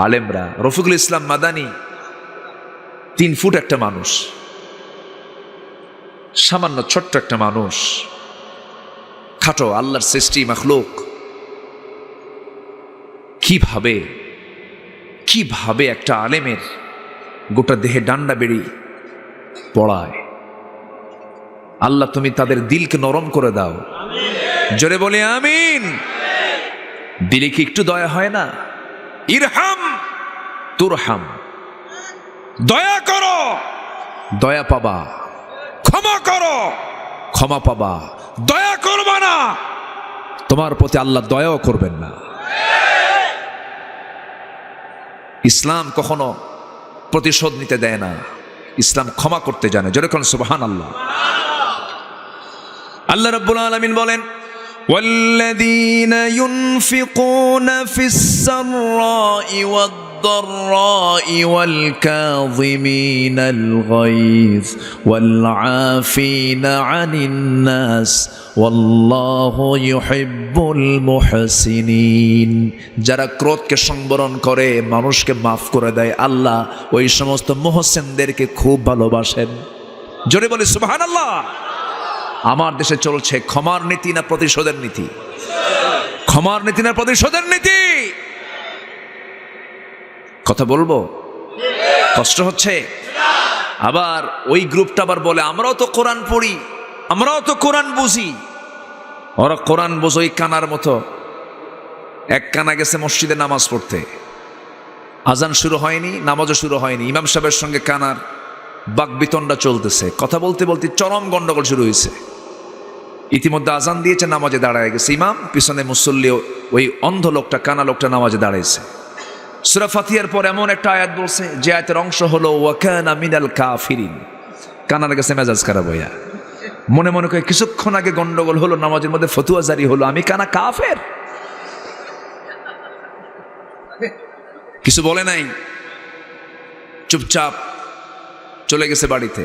আলেমরা। রফিকুল ইসলাম মাদানী 3 ফুট একটা মানুষ, সামান্য ছোট্ট একটা মানুষ, খাটো আল্লাহর সৃষ্টি মাখলুক। কিভাবে একটা আলেমের গোটা দেহে ডান্ডা বেড়ি পড়ায়। আল্লাহ তুমি তাদের দিলকে নরম করে দাও, জোরে বলে আমিন। দিলে কি একটু দয়া হয় না? ইরহাম তুরহাম, দয়া করো দয়া পাবা, ক্ষমা করো ক্ষমা পাবা। দয়া করবা না, তোমার প্রতি আল্লাহ দয়াও করবেন না। ইসলাম কখনো প্রতিশোধ নিতে দেয় না, ইসলাম ক্ষমা করতে জানে। যেরকম সুবহানাল্লাহ। আল্লাহ রাব্বুল আলামিন বলেন ওয়াল্লাযীনা ইউনফিকুনা ফিস-সাররাই ওয়াদ-দাররাই ওয়াল-কাযিমিনাল গায়য ওয়াল-আফিনা আনিন-নাস ওয়াল্লাহু ইউহিব্বুল মুহসিনিন। যারা ক্রোধকে সংবরণ করে, মানুষকে মাফ করে দেয়, আল্লাহ ওই সমস্ত মুহসিনদেরকে খুব ভালোবাসেন। জোরে বলি সুবহানাল্লাহ। আমার দেশে চলছে ক্ষমার নীতি না প্রতিশোধের নীতি? ক্ষমার নীতি না প্রতিশোধের নীতি? কথা বলবো, কষ্ট হচ্ছে। আবার ওই গ্রুপটা আবার বলে আমরাও তো কোরআন পড়ি, আমরাও তো কোরআন বুঝি। ওরা কোরআন বোঝো ওই কানার মতো। এক কানা গেছে মসজিদে নামাজ পড়তে, আজান শুরু হয়নি, নামাজও শুরু হয়নি, ইমাম সাহেবের সঙ্গে কানার বাকবিতণ্ডা চলতেছে। কথা বলতে বলতে চরম গন্ডগোল শুরু হয়েছে। ইতিমধ্যে আজান দিয়েছে, নামাজে দাঁড়ায় গেছে ইমাম, পিছনে মুসল্লি ওই অন্ধ লোকটা, কানা লোকটা নামাজে দাঁড়াইছে। সূরা ফাতিহার পর এমন একটা আয়াত বলছে যে আয়াতের অংশ হলো ওয়া কানা মিনাল কাফিরিন। কানার গেছে মেজাজ খারাপ হইয়া, মনে মনে করে কিছুক্ষণ আগে গন্ডগোল হলো, নামাজের মধ্যে ফতুয়া জারি হলো, আমি কানা কাফের। কিছু বলে নাই, চুপচাপ চলে গেছে বাড়িতে।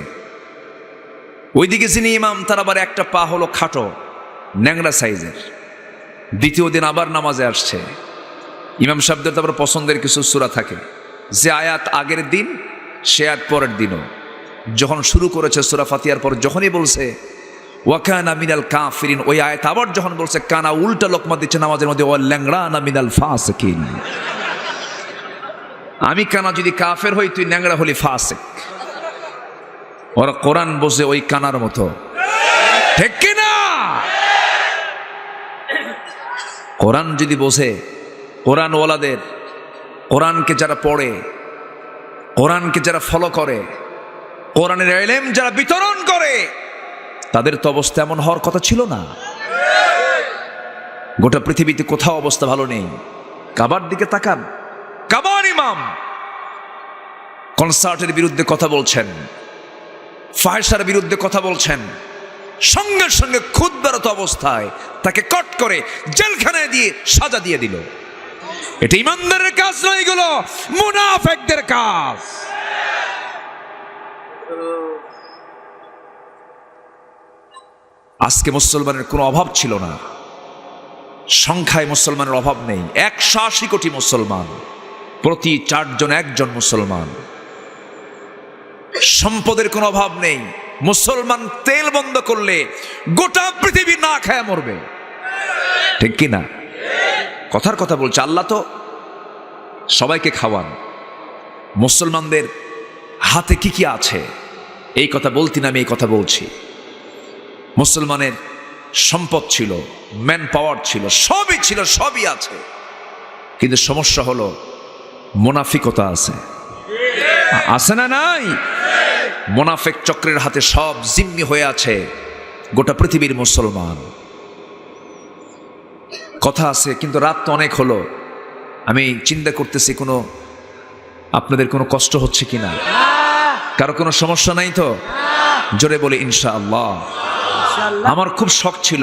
ওইদিকে যিনি ইমাম তার আবার একটা পা হলো খাটো, ন্যাংরা সাইজের। দ্বিতীয় দিন আবার নামাজে আসছে। ইমাম সাহেবদের তো আবার পছন্দের কিছু সূরা থাকে, যে আয়াত আগের দিন সে আয়াত পরের দিনও। যখন শুরু করেছে সূরা ফাতিহার পর যখনই বলছে ওয়াকানা মিনাল কাফিরিন, ওই আয়াত আবার যখন বলছে কানা, উল্টা লোকমা দিচ্ছে নামাজের মধ্যে, ওয়া ল্যাংড়ানা মিনাল ফাসিকিন। আমি কানা যদি কাফের হই, তুই ন্যাংরা হলি ফাসিক। ওরা কোরআন বোঝে ওই কানার মতো, ঠিক কিনা? কোরআন যদি বোঝে, কোরআন ওয়ালাদের, কোরআনকে যারা পড়ে, কোরআনকে যারা ফলো করে, কোরআনের ইলম যারা বিতরণ করে, তাদের তো অবস্থা এমন হওয়ার কথা ছিল না। গোটা পৃথিবীতে কোথাও অবস্থা ভালো নেই। কাবার দিকে তাকান, কাবার ইমাম কনসার্টের বিরুদ্ধে কথা বলছেন, ফাহিশার বিরুদ্ধে কথা বলছেন, সঙ্গে সঙ্গে খুতবারত অবস্থায় তাকে কট করে জেলখানায় দিয়ে সাজা দিয়ে দিল। এটা ইমানদারের কাজ নয়, এগুলো মুনাফিকদের কাজ। আজকে মুসলমানের কোনো অভাব ছিল না, সংখ্যায় মুসলমানের অভাব নেই। 180 কোটি মুসলমান, প্রতি 4 জন একজন মুসলমান। সম্পদের কোনো অভাব নেই। মুসলমান তেল বন্ধ করলে গোটা পৃথিবী না খায় মরবে, ঠিক কি না? কথার কথা বলছে। আল্লাহ তো সবাইকে খাওয়ান। মুসলমানদের হাতে কি কি আছে এই কথা বলতে না, আমি এই কথা বলছি। মুসলমানের সম্পদ ছিল, ম্যান পাওয়ার ছিল, সবই ছিল, সবই আছে, কিন্তু সমস্যা হলো মুনাফিকতা আছে। আছে না নাই? মুনাফিক চক্রের হাতে সব জিম্মি হয়ে আছে গোটা পৃথিবীর মুসলমান। কথা আছে, কিন্তু রাত তো অনেক হলো। আমি চিন্তা করতেছি কোনো আপনাদের কোনো কষ্ট হচ্ছে কিনা, কারো কোনো সমস্যা নাই তো? জোরে বলি ইনশাআল্লাহ। আমার খুব শখ ছিল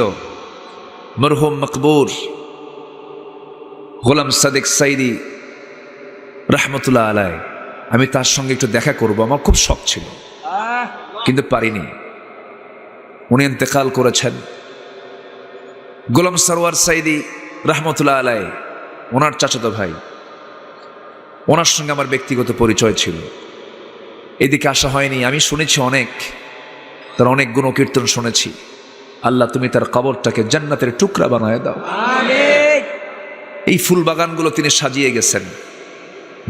মরহুম মকবুর গোলাম সাদেক সাইদি রহমতুল্লাহ আলাই, আমি তার সঙ্গে একটু দেখা করব, আমার খুব শখ ছিল, কিন্তু পারিনি। উনি ইন্তেকাল করেছেন। গোলাম সরওয়ার সাইদি রহমতুল্লাহ আলাই ওনার চাচাতো ভাই, ওনার সঙ্গে আমার ব্যক্তিগত পরিচয় ছিল। এদিকে আসা হয়নি। আমি শুনেছি অনেক, তার অনেক গুণকীর্তন শুনেছি। আল্লাহ তুমি তার কবরটাকে জান্নাতের টুকরা বানায় দাও। আমিন। এই ফুল বাগানগুলো তিনি সাজিয়ে গেছেন।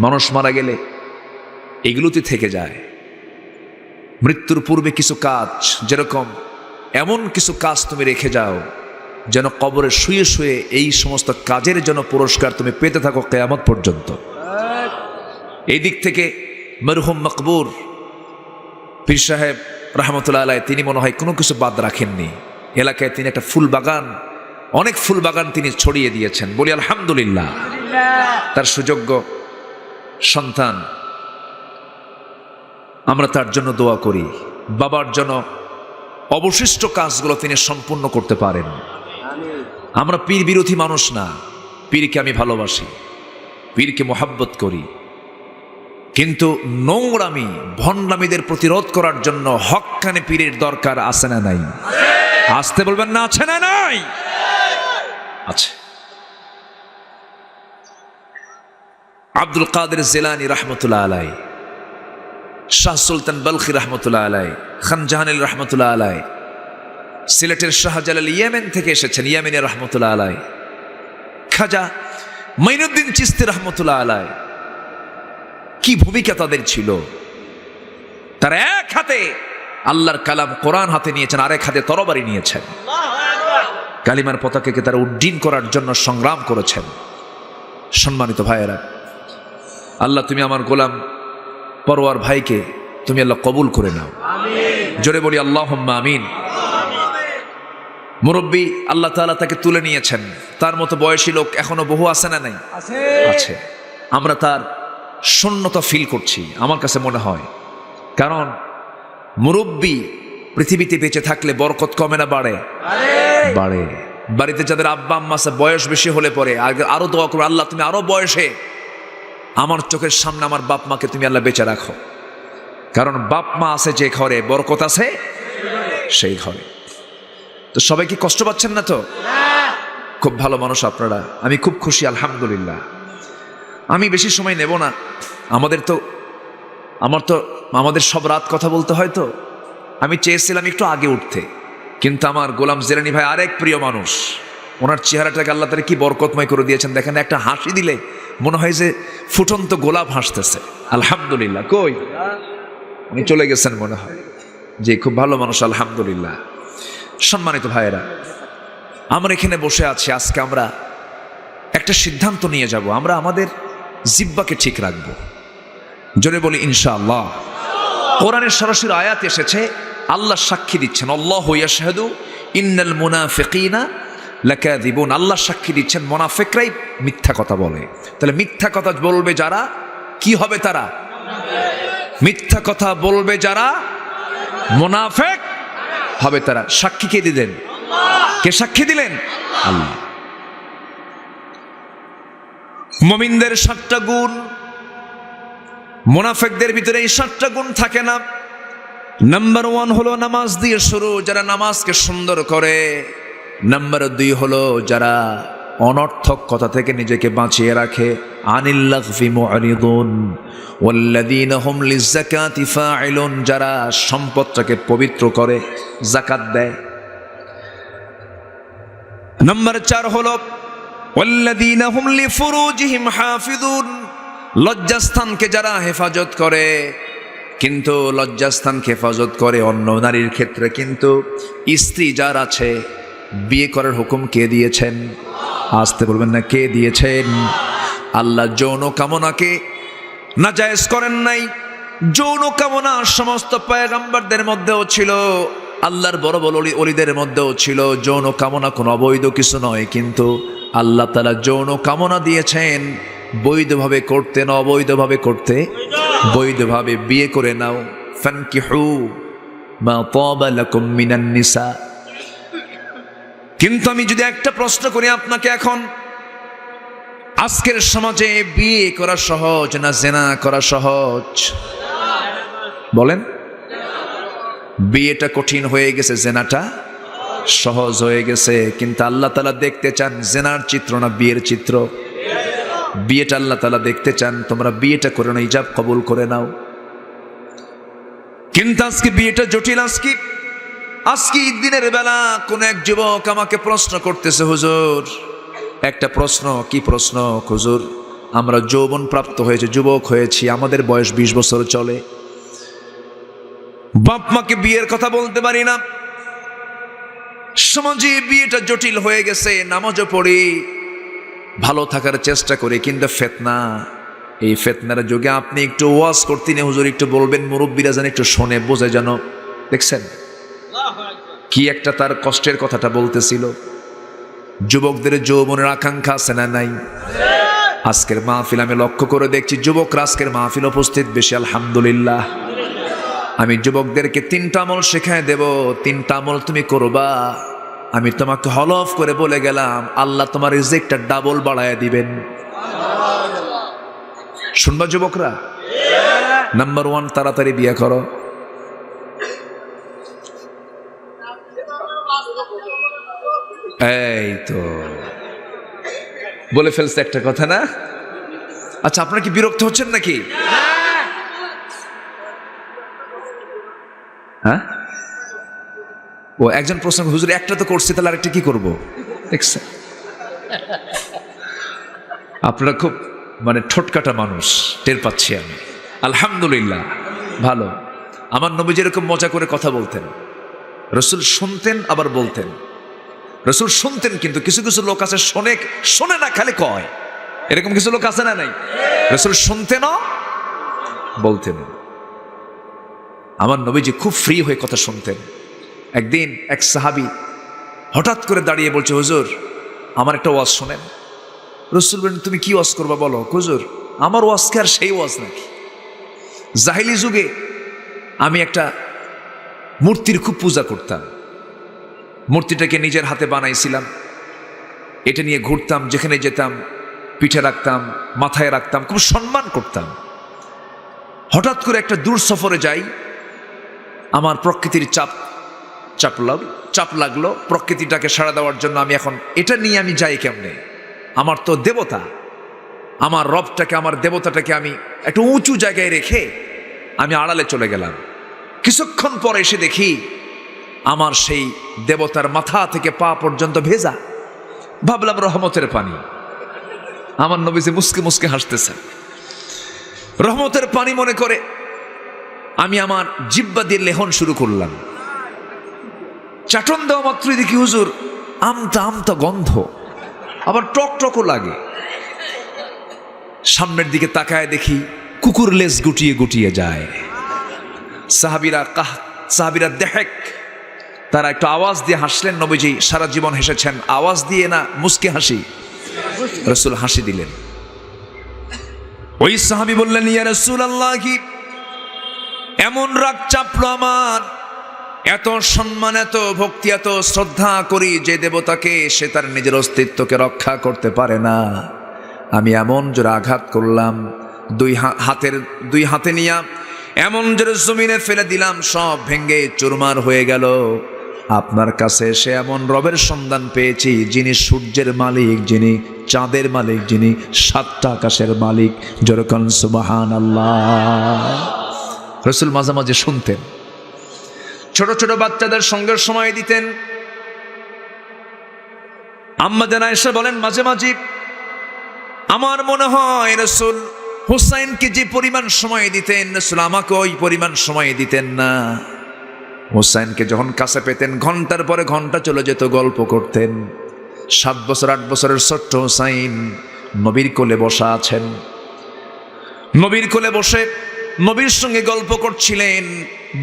মানুষ মারা গেলে এগুলোতে থেকে যায়। মৃত্যুর পূর্বে কিছু কাজ, যেরকম এমন কিছু কাজ তুমি রেখে যাও যেন কবরে শুয়ে শুয়ে এই সমস্ত কাজের জন্য পুরস্কার তুমি পেতে থাকো কিয়ামত পর্যন্ত। এই দিক থেকে মরহুম মকবুর পীর সাহেব রহমতুল্লাহ আলাই তিনি মনে হয় কোনো কিছু বাদ রাখেননি। এলাকায় তিনি একটা ফুল বাগান, অনেক ফুল বাগান তিনি ছড়িয়ে দিয়েছেন। বলি আলহামদুলিল্লাহ। তার সুযোগ্য সন্তান, আমরা তার জন্য দোয়া করি। বাবার জন্য অবশিষ্ট কাজগুলো তিনি সম্পূর্ণ করতে পারেন। আমরা পীর বিরোধী মানুষ না, পীরকে আমি ভালোবাসি, পীরকে মোহাব্বত করি, কিন্তু নোংরামি ভণ্ডামিদের প্রতিরোধ করার জন্য হক্কানে পীরের দরকার আছে না নাই? আসতে বলবেন না, আছে না নাই? আছে। আব্দুল কাদের জিলানী রহমতুল্লাহ আলাই, শাহ সুলতান বলখি রহমতুল্লাহ আলাই, খান জাহানিল রহমতুল্লাহ আলাই, সিলেটের শাহজালাল ইয়েমেন থেকে এসেছেন, ইয়েমেনের রহমতুল্লাহ আলাই, খাজা মাইনুদ্দিন চিশতি রহমতুল্লাহ আলাই। কি ভূমিকা তাদের ছিল! তারা এক হাতে আল্লাহর কালাম কোরআন হাতে নিয়েছেন, আরেক হাতে তরবারি নিয়েছেন। কালিমার পতাকাকে তারা উড্ডীন করার জন্য সংগ্রাম করেছেন। সম্মানিত ভাইয়েরা, আল্লাহ তুমি আমার গোলাম পরওয়ার ভাইকে তুমি আল্লাহ কবুল করে নাও। জোরে বলি আল্লাহুম্মা আমিন। মুরব্বী আল্লাহ তাআলা তাকে তুলে নিয়েছেন। তার মতো বয়সী লোক এখনো বহু আছে না নাই? আছে। আমরা তার শূন্যতা ফিল করছি, আমার কাছে মনে হয়। কারণ মুরব্বী পৃথিবীতে বেঁচে থাকলে বরকত কমে না বাড়ে? বাড়ে। বাড়িতে যাদের আব্বা আম্মা আছে, বয়স বেশি হলে পরে আরো দোয়া করো, আল্লাহ তুমি আরো বয়সে আমার চোখের সামনে আমার বাপ মাকে তুমি আল্লাহ বেঁচে রাখো। কারণ বাপ মা আছে যে ঘরে বরকত আছে। সেই ঘরে। তো সবাই কি কষ্ট পাচ্ছেন না? তো খুব ভালো মানুষ আপনারা, আমি খুব খুশি আলহামদুলিল্লাহ। আমি বেশি সময় নেব না, আমাদের সব রাত কথা বলতে হয়। তো আমি চেয়েছিলাম একটু আগে উঠতে, কিন্তু আমার গোলাম জেলানি ভাই আরেক প্রিয় মানুষ, ওনার চেহারাটাকে আল্লাহ তাআলা কি বরকতময় করে দিয়েছেন দেখেন। একটা হাসি দিলে মনে হয় যে ফুটন্ত গোলাপ হাসতেছে। আলহামদুলিল্লাহ। কই উনি চলে গেছেন মনে হয়। যে খুব ভালো মানুষ আলহামদুলিল্লাহ। সম্মানিত ভাইয়েরা, আমরা এখানে বসে আছি, আজকে আমরা একটা সিদ্ধান্ত নিয়ে যাব, আমরা আমাদের জিহ্বাকে ঠিক রাখব। জোরে বলি ইনশাআল্লাহ। কোরআনের সরাসরি আয়াত এসেছে, আল্লাহ সাক্ষী দিচ্ছেন, আল্লাহু ইয়াশহাদু ইন্নাল মুনাফিকিনা লাকাযিবুন। আল্লাহ সাক্ষী দিচ্ছেন মুনাফিকরাই মিথ্যা কথা বলে। তাহলে মিথ্যা কথা বলবে যারা, কি হবে তারা? মিথ্যা কথা বলবে যারা মুনাফিক হবে তারা। সাক্ষী কে দিলেন? কে সাক্ষী দিলেন? আল্লাহ। মুমিনদের 7টা গুণ, মুনাফিকদের ভিতরে এই 7টা গুণ থাকে না। নাম্বার 1 হলো নামাজ দিয়ে শুরু, যারা নামাজকে সুন্দর করে। নাম্বার 2 হলো যারা অনর্থক কথা থেকে নিজেকে বাঁচিয়ে রাখে। আনিল লাগফি মুআরিদুন ওয়াল্লাযীনা হুম লিযাকাতি ফাঈলুন, যারা সম্পদটাকে পবিত্র করে, যাকাত দেয়। নাম্বার 4 হলো ওয়াল্লাযীনা হুম লিফুরুজিহিম হাফিজুন, লজ্জাস্থানকে যারা হেফাজত করে। কিন্তু লজ্জাস্থানকে হেফাজত করে অন্য নারীর ক্ষেত্রে, কিন্তু স্ত্রী যার আছে, বিয়ে করার হুকুম কে দিয়েছেন? আসতে বলবেন না, কে দিয়েছেন? আল্লাহ যৌন কামনাকে নাজায়েজ করেন নাই। যৌন কামনা সমস্ত পয়গম্বরদের মধ্যেও ছিল, আল্লাহর বড় বড় ওলিদের মধ্যেও ছিল। যৌন কামনা কোনো অবৈধ কিছু নয়, কিন্তু আল্লাহ তাআলা যৌন কামনা দিয়েছেন বৈধভাবে করতে না অবৈধভাবে করতে। বৈধভাবে বিয়ে করে নাও, ফানকিহু মা তাবা লাকুম মিনান নিসা। কিন্তু আমি যদি একটা প্রশ্ন করি আপনাকে, এখন আজকের সমাজে বিয়ে করা সহজ না জেনা করা সহজ? বলেন। বিয়েটা কঠিন হয়ে গেছে, জেনাটা সহজ হয়ে গেছে। কিন্তু আল্লাহ তাআলা দেখতে চান জেনার চিত্র না বিয়ের চিত্র? বিয়েটা আল্লাহ তাআলা দেখতে চান। তোমরা বিয়েটা করে নাও, ইজাব কবুল করে নাও। কিন্তু আজকে বিয়েটা জটিল। আজকে দিনের বেলা কোন এক যুবক আমাকে প্রশ্ন করতেছে, হুজুর একটা প্রশ্ন। কি প্রশ্ন? হুজুর আমরা যৌবন প্রাপ্ত হয়েছে, যুবক হয়েছি, আমাদের বয়স 20 বছর চলে, বাপ মাকে বিয়ের কথা বলতে পারি না। সমাজে বিয়েটা জটিল হয়ে গেছে। নামাজও পড়ি, ভালো থাকার চেষ্টা করি, কিন্তু ফিতনা, এই ফিতনার যুগে আপনি একটু ওয়াজ করতে নিয়ে হুজুর একটু বলবেন, মুরব্বীরা যেন একটু শোনে, বোঝে যেন। দেখছেন কি একটা তার কষ্টের কথাটা বলতেছিল। যুবকদের যৌবনের আকাঙ্ক্ষা আছে না নাই? আজকের মাহফিল আমি লক্ষ্য করে দেখছি যুবকরা আজকের মাহফিল উপস্থিত বেশি, আলহামদুলিল্লাহ। আমি যুবকদেরকে 3টা আমল শেখায় দেব, 3টা আমল তুমি করবা। আমি তোমাকে হলফ করে বলে গেলাম, আল্লাহ তোমার রিজিকটা ডাবল বাড়ায় দিবেন। শুনবা যুবকরা? নাম্বার 1, তাড়াতাড়ি বিয়ে করো। এই তো বলে ফেলছে একটা কথা না? আচ্ছা, আপনারা কি বিরক্ত হচ্ছেন নাকি? হ্যাঁ, ও একজন প্রশ্ন, হুজুর একটা তো করছি, তাহলে আরেকটা কি করবো? দেখছেন, আপনারা খুব ঠোটকাটা মানুষ, টের পাচ্ছি আমি। আলহামদুলিল্লাহ, ভালো। আমার নবী যেরকম মজা করে কথা বলতেন, রাসূল শুনতেন আবার বলতেন। রাসূল শুনতেন, কিন্তু কিছু কিছু লোক আছে শোনে না, খালি কয়। এরকম কিছু লোক আছে না নাই? রাসূল শুনতেন বলতেন। আমার নবীজি খুব ফ্রি হয়ে কথা শুনতেন। একদিন এক সাহাবী হঠাৎ করে দাঁড়িয়ে বলছে, হুজুর আমার একটা ওয়াজ শোনেন। রাসূল বলেন, তুমি কি ওয়াজ করবা বলো। হুজুর আমার ওয়াজ কি আর সেই ওয়াজ নাকি? জাহিলি যুগে আমি একটা মূর্তির খুব পূজা করতাম। মূর্তিটাকে নিজের হাতে বানাইছিলাম, এটা নিয়ে ঘুরতাম, যেখানে যেতাম পিঠে রাখতাম, মাথায় রাখতাম, খুব সম্মান করতাম। হঠাৎ করে একটা দূর সফরে যাই, আমার প্রকৃতির চাপ লাগলো প্রকৃতিটাকে সাড়া দেওয়ার জন্য। আমি এখন এটা নিয়ে আমি যাই কেমনে? আমার তো দেবতা, আমার রবটাকে, আমার দেবতাটাকে আমি একটু উঁচু জায়গায় রেখে আমি আড়ালে চলে গেলাম। কিছুক্ষণ পরে এসে দেখি আমার সেই দেবতার মাথা থেকে পা পর্যন্ত ভেজা। ভাবলাম রহমতের পানি। আমার নবীজি মুসকে মুসকে হাসতেছেন। রহমতের পানি মনে করে আমি আমার জিহ্বা দিয়ে লেহন শুরু করলাম। চাটন দেওয়া মাত্রই দেখি হুজুর আমতা আমতা গন্ধ, আবার টক টকও লাগে। সামনের দিকে তাকায় দেখি কুকুর লেজ গুটিয়ে গুটিয়ে যায়। সাহাবীরা দেহেক, তারা একটু আওয়াজ দিয়ে হাসলেন। নবীজি সারা জীবন হেসেছেন, আওয়াজ দিয়ে না মুস্কি হাসি। রাসূল হাসি দিলেন। ওই সাহাবী বললেন, ইয়া রাসূলুল্লাহ, কি এমন রাগ চাপলো আমার, এত সম্মান, এত ভক্তি, এত শ্রদ্ধা করি যে দেবতাকে, সে তার নিজের অস্তিত্বকে রক্ষা করতে পারে না। আমি এমন জোরে আঘাত করলাম, দুই হাতে নিয়ে এমন জোরে জমিনে ফেলে দিলাম, সব ভেঙ্গে চুরমার হয়ে গেল। আপনার কাছে এসে এমন রবের সন্ধান পেয়েছি, যিনি সূর্যের মালিক, যিনি চাঁদের মালিক, যিনি 7টা আকাশের মালিক। যেরকম সুবহানাল্লাহ। রাসূল মাঝে মাঝে শুনতেন। ছোট ছোট বাচ্চাদের সঙ্গে সময় দিতেন। আম্মা জান আয়েশা বলেন, মাঝে মাঝে আমার মনে হয় রাসূল হুসাইনকে যে পরিমাণ সময় দিতেন, রাসূল আমাকে ওই পরিমাণ সময় দিতেন না। হুসাইনকে যখন কাছে পেতেন ঘন্টার পরে ঘন্টা চলে যেত, গল্প করতেন। 7 বছর 8 বছরের ছোট্ট হুসাইন নবীর কোলে বসা আছেন। নবীর কোলে বসে নবীর সঙ্গে গল্প করছিলেন।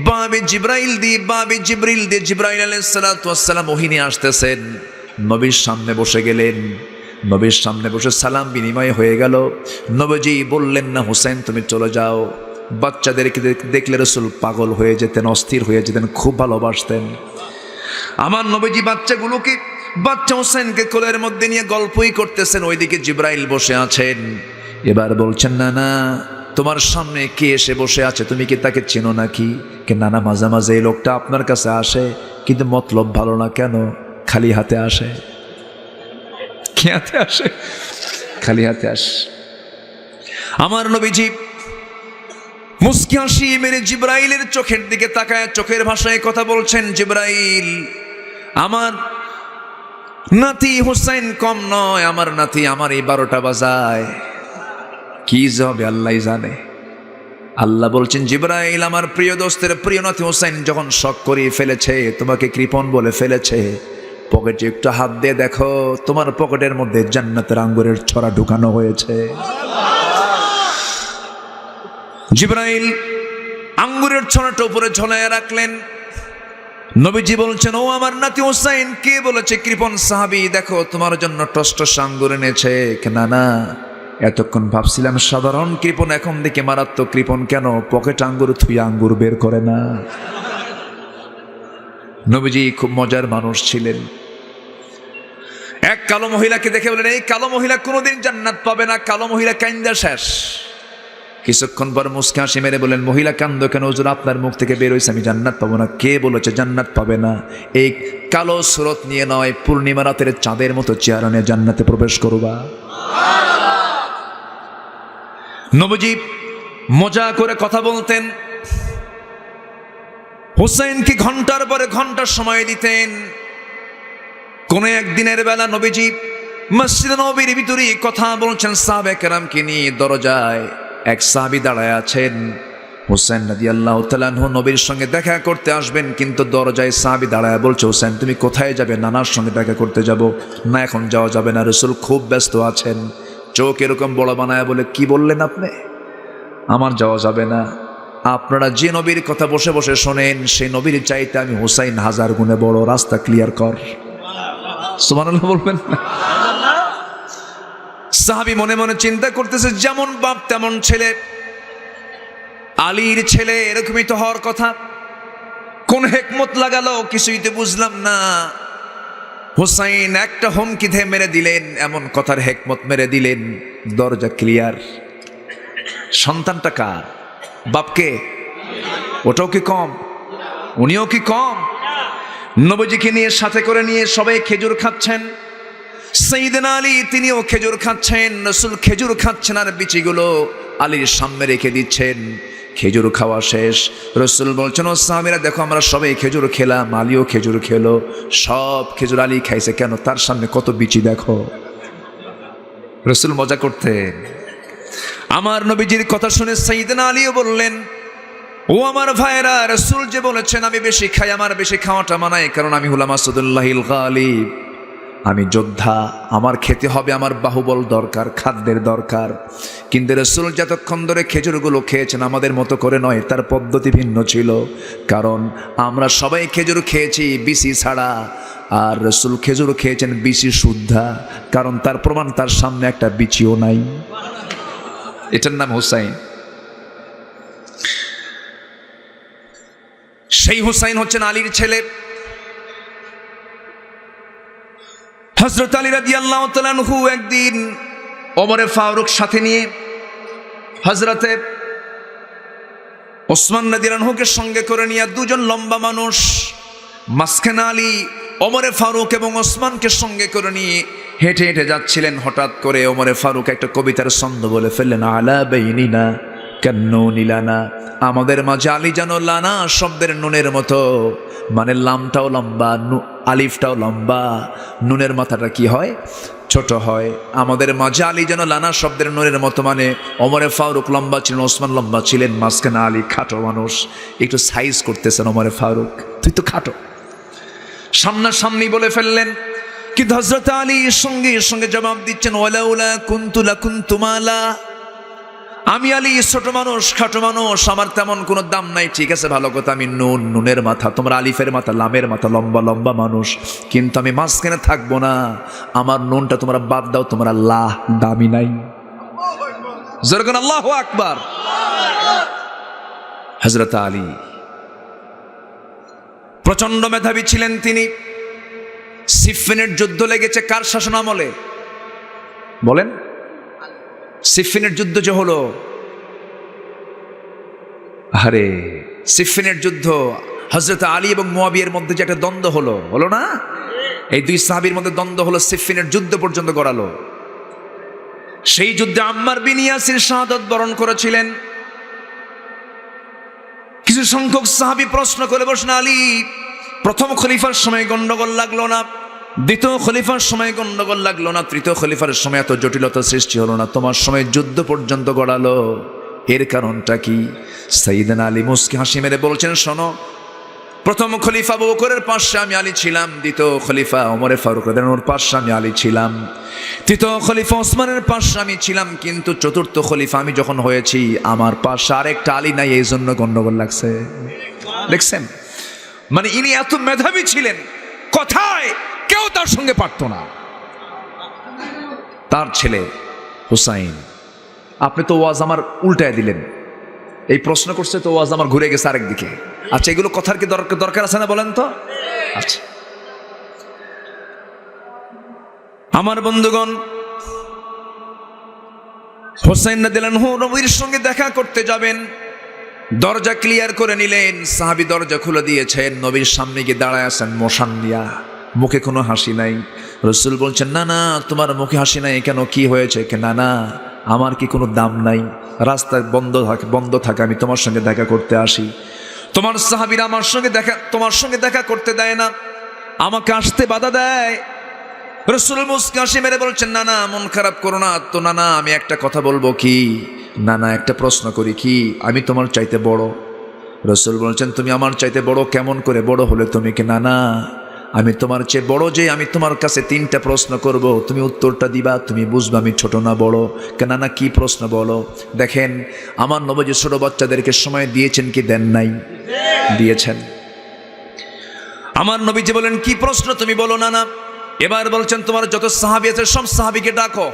বাবে জিব্রাইল দিয়ে জিব্রাইল আলাইহিস সালাতু ওয়াস সালাম ওহী নিয়ে আসতেছেন। নবীর সামনে বসে গেলেন। নবীর সামনে বসে সালাম বিনিময় হয়ে গেল। নবীজি বললেন না, হুসাইন তুমি চলে যাও। বাচ্চাদেরকে দেখলে রাসূল পাগল হয়ে যেতেন, অস্থির হয়ে যেতেন, খুব ভালোবাসতেন। আমার নবীজি বাচ্চা হুসাইনকে কোলের মধ্যে নিয়ে গল্পই করতেছেন, ওইদিকে জিব্রাইল বসে আছেন। এবার বলছেন, না না, তোমার সামনে কে এসে বসে আছে, তুমি কি তাকে চেনো নাকি? না না, মাঝে মাঝে এই লোকটা আপনার কাছে আসে, কিন্তু মতলব ভালো না। কেন? খালি হাতে আসে। কি হাতে আসে? খালি হাতে আসে। আমার নবীজি মুস্কি হাসি মেরে জিব্রাইলের চোখের দিকে তাকায় চোখের ভাষায় কথা বলছেন। জিব্রাইল, আমার নাতি হুসাইন কম নয়, আমার নাতি আমার এই 12টা বাজায়। কি যাবে আল্লাহ জানে। আল্লাহ বলছেন, জিব্রাইল, আমার প্রিয় দোস্তের প্রিয় নাতি হুসাইন যখন শক করিয়ে ফেলেছে, তোমাকে কৃপণ বলে ফেলেছে, পকেটে একটু হাত দিয়ে দেখো, তোমার পকেটের মধ্যে জান্নাতের আঙ্গুরের ছড়া ঢুকানো হয়েছে। জিব্রাইল আঙ্গুরের ছড়াটা উপরে ঝোলায় রাখলেন। নবীজি বলছেন, ও আমার নাতি হুসাইন, কে বলেছে কৃপণ সাহাবী, দেখো তোমার জন্য টস আঙ্গুর এনেছে। না না, এতক্ষণ ভাবছিলাম সাধারণ কৃপণ, এখন দেখে মারাত্মক কৃপণ। কেন? পকেট আঙ্গুর থুই আঙ্গুর বের করে না। নবীজি খুব মজার মানুষ ছিলেন। এক কালো মহিলাকে দেখে বলেন, এই কালো মহিলা কোনোদিন জান্নাত পাবে না। কালো মহিলা কাইন্দা শেষ। কিছুক্ষণ পর মুস্কি হাসি মেরে বলেন, মহিলা কান্দো কেন? হুজুর, আপনার মুখ থেকে বের হয়েছে আমি জান্নাত পাবো না। কে বলেছে জান্নাত পাবে না? এই কালো সুরত নিয়ে নয়, পূর্ণিমা রাতের চাঁদের মতো চেহারা নিয়ে জান্নাতে প্রবেশ করবা। নবীজি মজা করে কথা বলতেন। হুসাইনকে ঘন্টার পরে ঘন্টা সময় দিতেন। কোন একদিনের বেলা নবীজি মসজিদে নববীর ভিতরে কথা বলছেন সাহাবে কেরামকে নিয়ে। দরজায় এক সাহাবী দাঁড়ায় আছেন। হুসাইন রাদিয়াল্লাহু তাআলা আনহু নবীর সঙ্গে দেখা করতে আসবেন, কিন্তু দরজায় সাহাবী দাঁড়ায় বলছে, হুসাইন তুমি কোথায় যাবে? নানার সঙ্গে দেখা করতে যাব। না, এখন যাওয়া যাবে না, রাসূল খুব ব্যস্ত আছেন। চোখ এরকম বড় বানায় বলে, কি বললেন আপনি? আমার যাওয়া যাবে না। আপনারা যে নবীর কথা বসে বসে শোনেন, সেই নবীর চাইতে আমি হুসাইন 1000 গুণে বড়। রাস্তা ক্লিয়ার কর। সুবহানাল্লাহ বলবেন। সাহাবী মনে মনে চিন্তা করতেছে, যেমন বাপ তেমন ছেলে, আলীর ছেলে এরকমই তো হওয়ার কথা। কোন হেকমত লাগালো কিছুই তো বুঝলাম না। হুসাইন একটা হুমকি দিয়ে মেরে দিলেন, এমন কথার হেকমত মেরে দিলেন, দরজা ক্লিয়ার। সন্তানটা কার? বাপকে? ওটাও কি কম? উনিও কি কম? নবীজিকে নিয়ে সাথে করে নিয়ে সবাই খেজুর খাচ্ছেন। সাইয়েদনা আলী তিনিও খেজুর খাচ্ছেন। রাসূল খেজুর খাচ্ছেন আর বিচিগুলো আলীর সামনে রেখে দিচ্ছেন। খেজুর খাওয়া শেষ, রাসূল বলছেন ও সাহাবীরা দেখো আমরা সবাই খেজুর খেলাম, আলীও খেজুর খেলো, সব খেজুর আলী খাইছে কেন? তার সামনে কত বিচি দেখো। রাসূল মজা করতেন। আমার নবীজির কথা শুনে সাইয়েদনা আলীও বললেন ও আমার ভাইরা, রাসূল যে বলেছেন আমি বেশি খাই, আমার বেশি খাওয়াটা মানায়, কারণ আমি হলাম আসাদুল্লাহিল গালিব, আমি যোদ্ধা, আমার খেতে হবে, আমার বাহুবল দরকার, খাদ্যের দরকার। কিন্তু রাসূল যতক্ষণ ধরে খেজুরগুলো খেয়েছেন আমাদের মতো করে নয়, তার পদ্ধতি ভিন্ন ছিল। কারণ আমরা সবাই খেজুর খেয়েছি বিচি ছাড়া, আর রাসূল খেজুর খেয়েছেন বিচি শুদ্ধা, কারণ তার প্রমাণ তার সামনে একটা বিচিও নাই। এটার নাম হুসাইন। সেই হুসাইন হচ্ছেন আলীর ছেলে। হযরত আলী রাদিয়াল্লাহু তাআলা আনহু একদিন ওমরে ফারুক সাথে নিয়ে হযরতে ওসমান রাদিয়াল্লাহু আনহুকে সঙ্গে করে নিয়ে, দুজন লম্বা মানুষ, মাঝখানে আলী, ওমরে ফারুক এবং ওসমানকে সঙ্গে করে নিয়ে হেঁটে হেঁটে যাচ্ছিলেন। হঠাৎ করে ওমরে ফারুক একটা কবিতার ছন্দ বলে ফেললেন, আলা বাইনিনা কান্নুনি লানা, আমাদের মাঝে আলী যেন লানা শব্দের নুনের মতো, মানে লামটাও লম্বা, আলিফটাও লম্বা, নুনের মাথাটা কি হয়? ছোট হয়। আমাদের মাঝে আলী যেন লানা শব্দের নুনের মতো, মানে ওমরে ফারুক লম্বা ছিলেন, ওসমান লম্বা ছিলেন, মাঝখানে আলী খাটো মানুষ, একটু সাইজ করতেছেন ওমরে ফারুক, তুই তো খাটো। সামনাসামনি বলে ফেললেন, কিন্তু হযরত আলী সঙ্গে সঙ্গে জবাব দিচ্ছেন, ওয়ালাউলা কুনতু লাকুনতু মালা, আমি আলী ছোট মানুষ, খাটো মানুষ, আমার তেমন কোনো দাম নাই, ঠিক আছে ভালো কথা, আমি নুনের মাথা, তোমরা আলিফের মাথা, লামের মাথা, লম্বা লম্বা মানুষ, কিন্তু আমি মাঝখানে থাকবো না, আমার নুনটা তোমরা বাদ দাও, তোমরা আল্লাহ দামি নাই। জোরে আল্লাহু আকবার। হযরত আলী প্রচন্ড মেধাবী ছিলেন তিনি। সিফিনের যুদ্ধ লেগেছে কার শাসন আমলে বলেন? সিফিনের যুদ্ধ যে হলো, আরে সিফিনের যুদ্ধ, হযরত আলী এবং মুয়াবিয়ার মধ্যে যে একটা দ্বন্দ্ব হলো না, এই দুই সাহাবীর মধ্যে দ্বন্দ্ব হলো, সিফিনের যুদ্ধ পর্যন্ত গড়ালো। সেই যুদ্ধে আম্মার বিন ইয়াসির শাহাদাত বরণ করেছিলেন। কিছু সংখ্যক সাহাবী প্রশ্ন করে বসলেন, আলী প্রথম খলিফার সময় গন্ডগোল লাগলো না, দ্বিতীয় খলিফার সময় গন্ডগোল লাগলো না, তৃতীয় খলিফার সময় এত জটিলতা সৃষ্টি হলো না, তোমার সময় যুদ্ধ পর্যন্ত গড়ালো, এর কারণটা কি? সাইয়েদনা আলী মুস্কি হাসি মেরে বলছেন, শোনো, প্রথম খলিফা আবু বকরের পাশে আমি আলী ছিলাম, দ্বিতীয় খলিফা ওমরে ফারুক রাদিয়াল্লাহু আনহুর পাশে আমি আলী ছিলাম, তৃতীয় খলিফা ওসমানের পাশে আমি ছিলাম, কিন্তু চতুর্থ খলিফা আমি যখন হয়েছি আমার পাশে আরেকটা আলী নাই, এই জন্য গন্ডগোল লাগছে। দেখছেন, মানে ইনি এত মেধাবী ছিলেন, কথায় কেউ তার সঙ্গে পারত না। তার ছেলে হুসাইন, আপনি তো ওয়াজ আমার উল্টায় দিলেন, এই প্রশ্ন করছে তো ওয়াজ আমার ঘুরে গেছে আরেক দিকে। আচ্ছা, এগুলো কথার কি দরকার আছে না বলেন তো? আচ্ছা, আমার বন্ধুগণ, হুসাইন রাদিয়াল্লাহু আনহু নবীর সঙ্গে দেখা করতে যাবেন, দরজা ক্লিয়ার করে নিলেন, সাহাবী দরজা খুলে দিয়েছেন, নবীর সামনে গিয়ে দাঁড়ায় আছেন মোশান দিয়া, মুখে কোনো হাসি নাই। রাসূল বলছেন, না না তোমার মুখে হাসি নাই কেন, কি হয়েছে? না না, আমার কি কোনো দাম নাই, রাস্তা বন্ধ থাকে আমি তোমার সঙ্গে দেখা করতে আসি, তোমার সাহাবীরা তোমার সঙ্গে দেখা করতে দেয় না, আমাকে আসতে বাধা দেয়। রাসূল মুস্কি হাসি মেরে বলছেন, না না মন খারাপ করো না তো, না না আমি একটা কথা বলবো কি, না না একটা প্রশ্ন করি কি, আমি তোমার চাইতে বড়? রাসূল বলছেন, তুমি আমার চাইতে বড় কেমন করে বড় হলে তুমি? কি না না, আমি তোমার চেয়ে বড়, যে আমি তোমার কাছে 3টা প্রশ্ন করব, তুমি উত্তরটা দিবা, তুমি বুঝবা আমি ছোট না বড়। কেন না, কি প্রশ্ন বলো? দেখেন, আমার নবী ছোট বাচ্চাদেরকে সময় দিয়েছেন কি দেন নাই? দিয়েছেন। আমার নবী যে বলেন কি প্রশ্ন তুমি বলো? না না। এবার বলছেন, তোমার যত সাহাবী আছে সব সাহাবীকে ডাকো।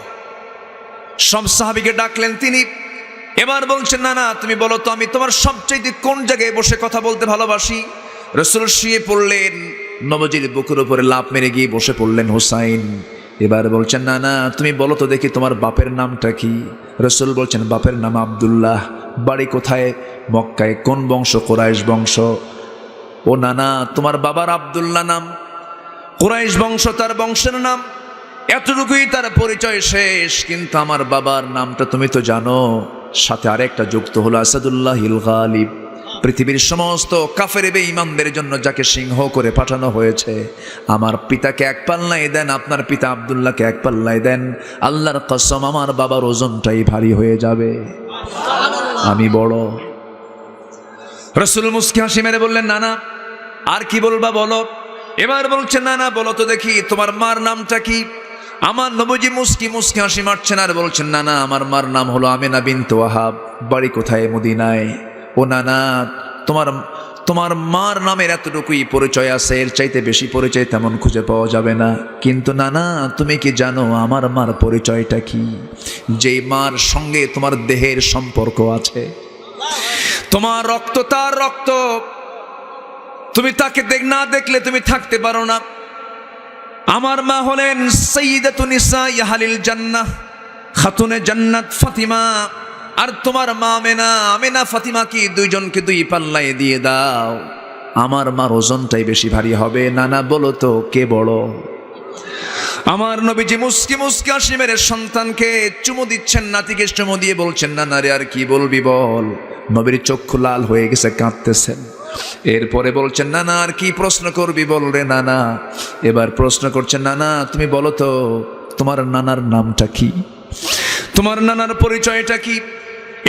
সব সাহাবীকে ডাকলেন তিনি। এবার বলছেন, না না তুমি বলো তো, আমি তোমার সবচেয়ে কোন জায়গায় বসে কথা বলতে ভালোবাসি? রাসূল শুয়ে পড়লেন, নবীজির বুকের উপরে লাফ মেরে গিয়ে বসে পড়লেন হুসাইন। এবার বলছেন, না না তুমি বলো তো দেখি তোমার বাপের নামটা কি? রাসূল বলছেন, বাপের নাম আব্দুল্লাহ। বাড়ি কোথায়? মক্কায়। কোন বংশ? কুরাইশ বংশ। ও নানা, তোমার বাবার আব্দুল্লাহ নাম, কুরাইশ বংশ তার বংশের নাম, এতটুকুই তার পরিচয় শেষ। কিন্তু আমার বাবার নামটা তুমি তো জানো, সাথে আরেকটা যুক্ত হলো আসাদুল্লাহিল গালিব। পৃথিবীর সমস্ত কাফের বেঈমানদের জন্য যাকে সিংহ করে পাঠানো হয়েছে, আমার পিতাকে এক পাল্লায় দেন, আপনার পিতা আব্দুল্লাহকে এক পাল্লায় দেন, আল্লাহর কসম আমার বাবার ওজনটাই ভারী হয়ে যাবে, আমি বড়। রাসূল মুস্কি হাসি মেরে বললেন, নানা আর কি বলবা বলো। এবার বলছেন, নানা বলো তো দেখি তোমার মার নামটা কি। আমার নবীজি মুস্কি মুস্কি হাসি মারছেন আর বলছেন, নানা আমার মার নাম হলো আমিনা বিনত ওয়াহাব, বাড়ি কোথায়? মদিনায়। ও নানা, তোমার মার নামের এতটুকুই পরিচয় আছে, এর চাইতে বেশি পরিচয় তেমন খুঁজে পাওয়া যাবে না। কিন্তু নানা তুমি কি জানো আমার মার পরিচয়টা কি? যেই মার সঙ্গে তোমার দেহের সম্পর্ক আছে, তোমার রক্ত তার রক্ত, তুমি তাকে না দেখলে তুমি থাকতে পারো না। আমার মা হলেন সাইয়্যিদাতুন নিসাই আহলিল জান্নাহ, খাতুনে জান্নাত ফাতিমা। আর তোমার মা আমেনা ফাতিমা কি দুইজনকে দুই পাল্লায় দিয়ে দাও, আমার মার ওজনটাই বেশি ভারী হবে। নানা বলো তো কে বড়? আমার নবীজি মুস্কি মুস্কি হাসি মেরে সন্তানকে চুমু দিচ্ছেন, নাতিকে চুমু দিয়ে বলছেন, নানা রে আর কি বলবি বল। নবীর চক্ষু লাল হয়ে গেছে, কাঁদতেছেন। এরপরে বলছেন, নানা আর কি প্রশ্ন করবি বল রে নানা। এবার প্রশ্ন করছেন, নানা তুমি বলো তো তোমার নানার নামটা কি, তোমার নানার পরিচয়টা কি?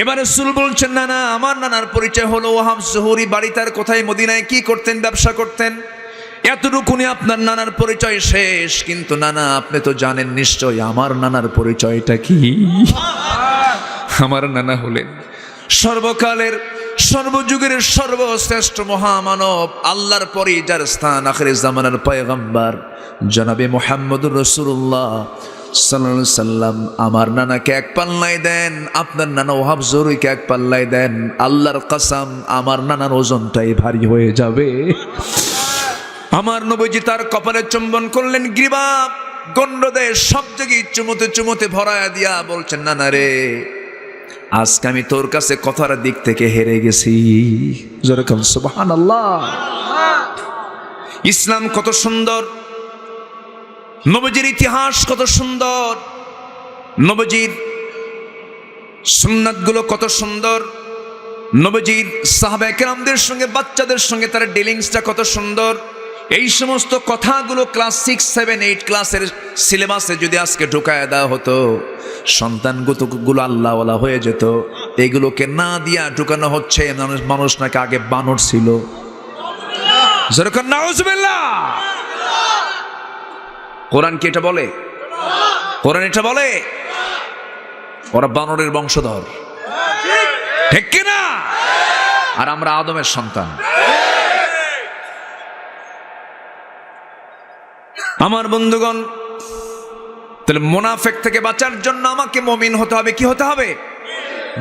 এবার রাসূল বলছেন, নানা আমার নানার পরিচয় হলো ওয়াহাব জুহুরি, বাড়ি তার কোথায়? মদিনায়। কি করতেন? ব্যবসা করতেন। এতটুকুনি আপনার নানার পরিচয় শেষ। কিন্তু নানা আপনি তো জানেন নিশ্চয় আমার নানার পরিচয়টা কি। আমার নানা হলেন সর্বকালের সর্বযুগের সর্বশ্রেষ্ঠ মহামানব, আল্লাহর পরই যার স্থান, আখির জামানার পয়গম্বর জনাবে মুহাম্মদুর রাসূলুল্লাহ সাল্লাল্লাহু আলাইহি সাল্লাম। আমার নানাকে এক পাল্লায় দেন, আপনার নানা ওয়াহাব জুহুরিকে এক পাল্লায় দেন, আল্লাহর কসম আমার নানার ওজনটাই ভারী হয়ে যাবে। আমার নবীজি তার কপালে চুম্বন করলেন, গ্রীবা গন্ডদেশ সব জায়গায় চুমুতে চুমুতে ভরায়া দিয়া বলছেন, নানা রে আজকে আমি তোর কাছে কথার দিক থেকে হেরে গেছি। যেরকম সুবহানাল্লাহ। ইসলাম কত সুন্দর, নবীজির ইতিহাস কত সুন্দর, নবীজির সুন্নাতগুলো কত সুন্দর, নবীজির সাহাবায়ে কেরামদের সঙ্গে বাচ্চাদের সঙ্গে তার ডিলিংসটা কত সুন্দর। এই সমস্ত কথাগুলো ক্লাস 6, 7, 8 ক্লাসের সিলেবাসে যদি আজকে ঢুকায় দেওয়া হতো, সন্তানগুলো আল্লাহওয়ালা হয়ে যেত। এগুলোকে না দিয়া ঢুকানো হচ্ছে, মানুষ নাকি আগে বানর ছিল। যেরকম নাউজুবিল্লাহ। কোরআন কি এটা বলে? কোরআন এটা বলে ওরা বানরের বংশধর, ঠিক কিনা? আর আমরা আদমের সন্তান। আমার বন্ধুগণ, তাহলে মুনাফিক থেকে বাঁচার জন্য আমাকে মুমিন হতে হবে। কি হতে হবে?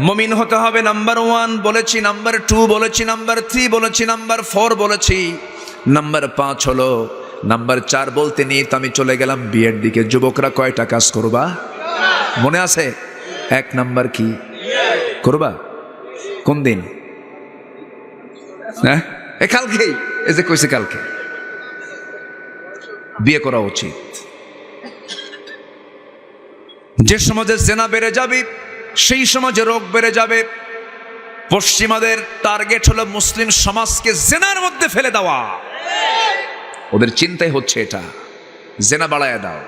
মুমিন হতে হবে। নাম্বার 1 বলেছি, নাম্বার 2 বলেছি, নাম্বার 3 বলেছি, নাম্বার 4 বলেছি, নাম্বার 5 হলো। নাম্বার 4 বলতে নিয়ে তো আমি চলে গেলাম বিয়ের দিকে। যুবকরা কয়টা কাজ করবা মনে আছে? 1 নাম্বার কি করবা? কোন দিন? হ্যাঁ কালকেই, এই যে কইছে কালকে বিয়ে করা উচিত। যে সমাজে জেনা বেড়ে যাবে সেই সমাজে রোগ বেড়ে যাবে। পশ্চিমাদের টার্গেট হলো মুসলিম সমাজকে জেনার মধ্যে ফেলে দেওয়া। ওদের চিন্তাই হচ্ছে এটা, জেনা বাড়ায় দাও।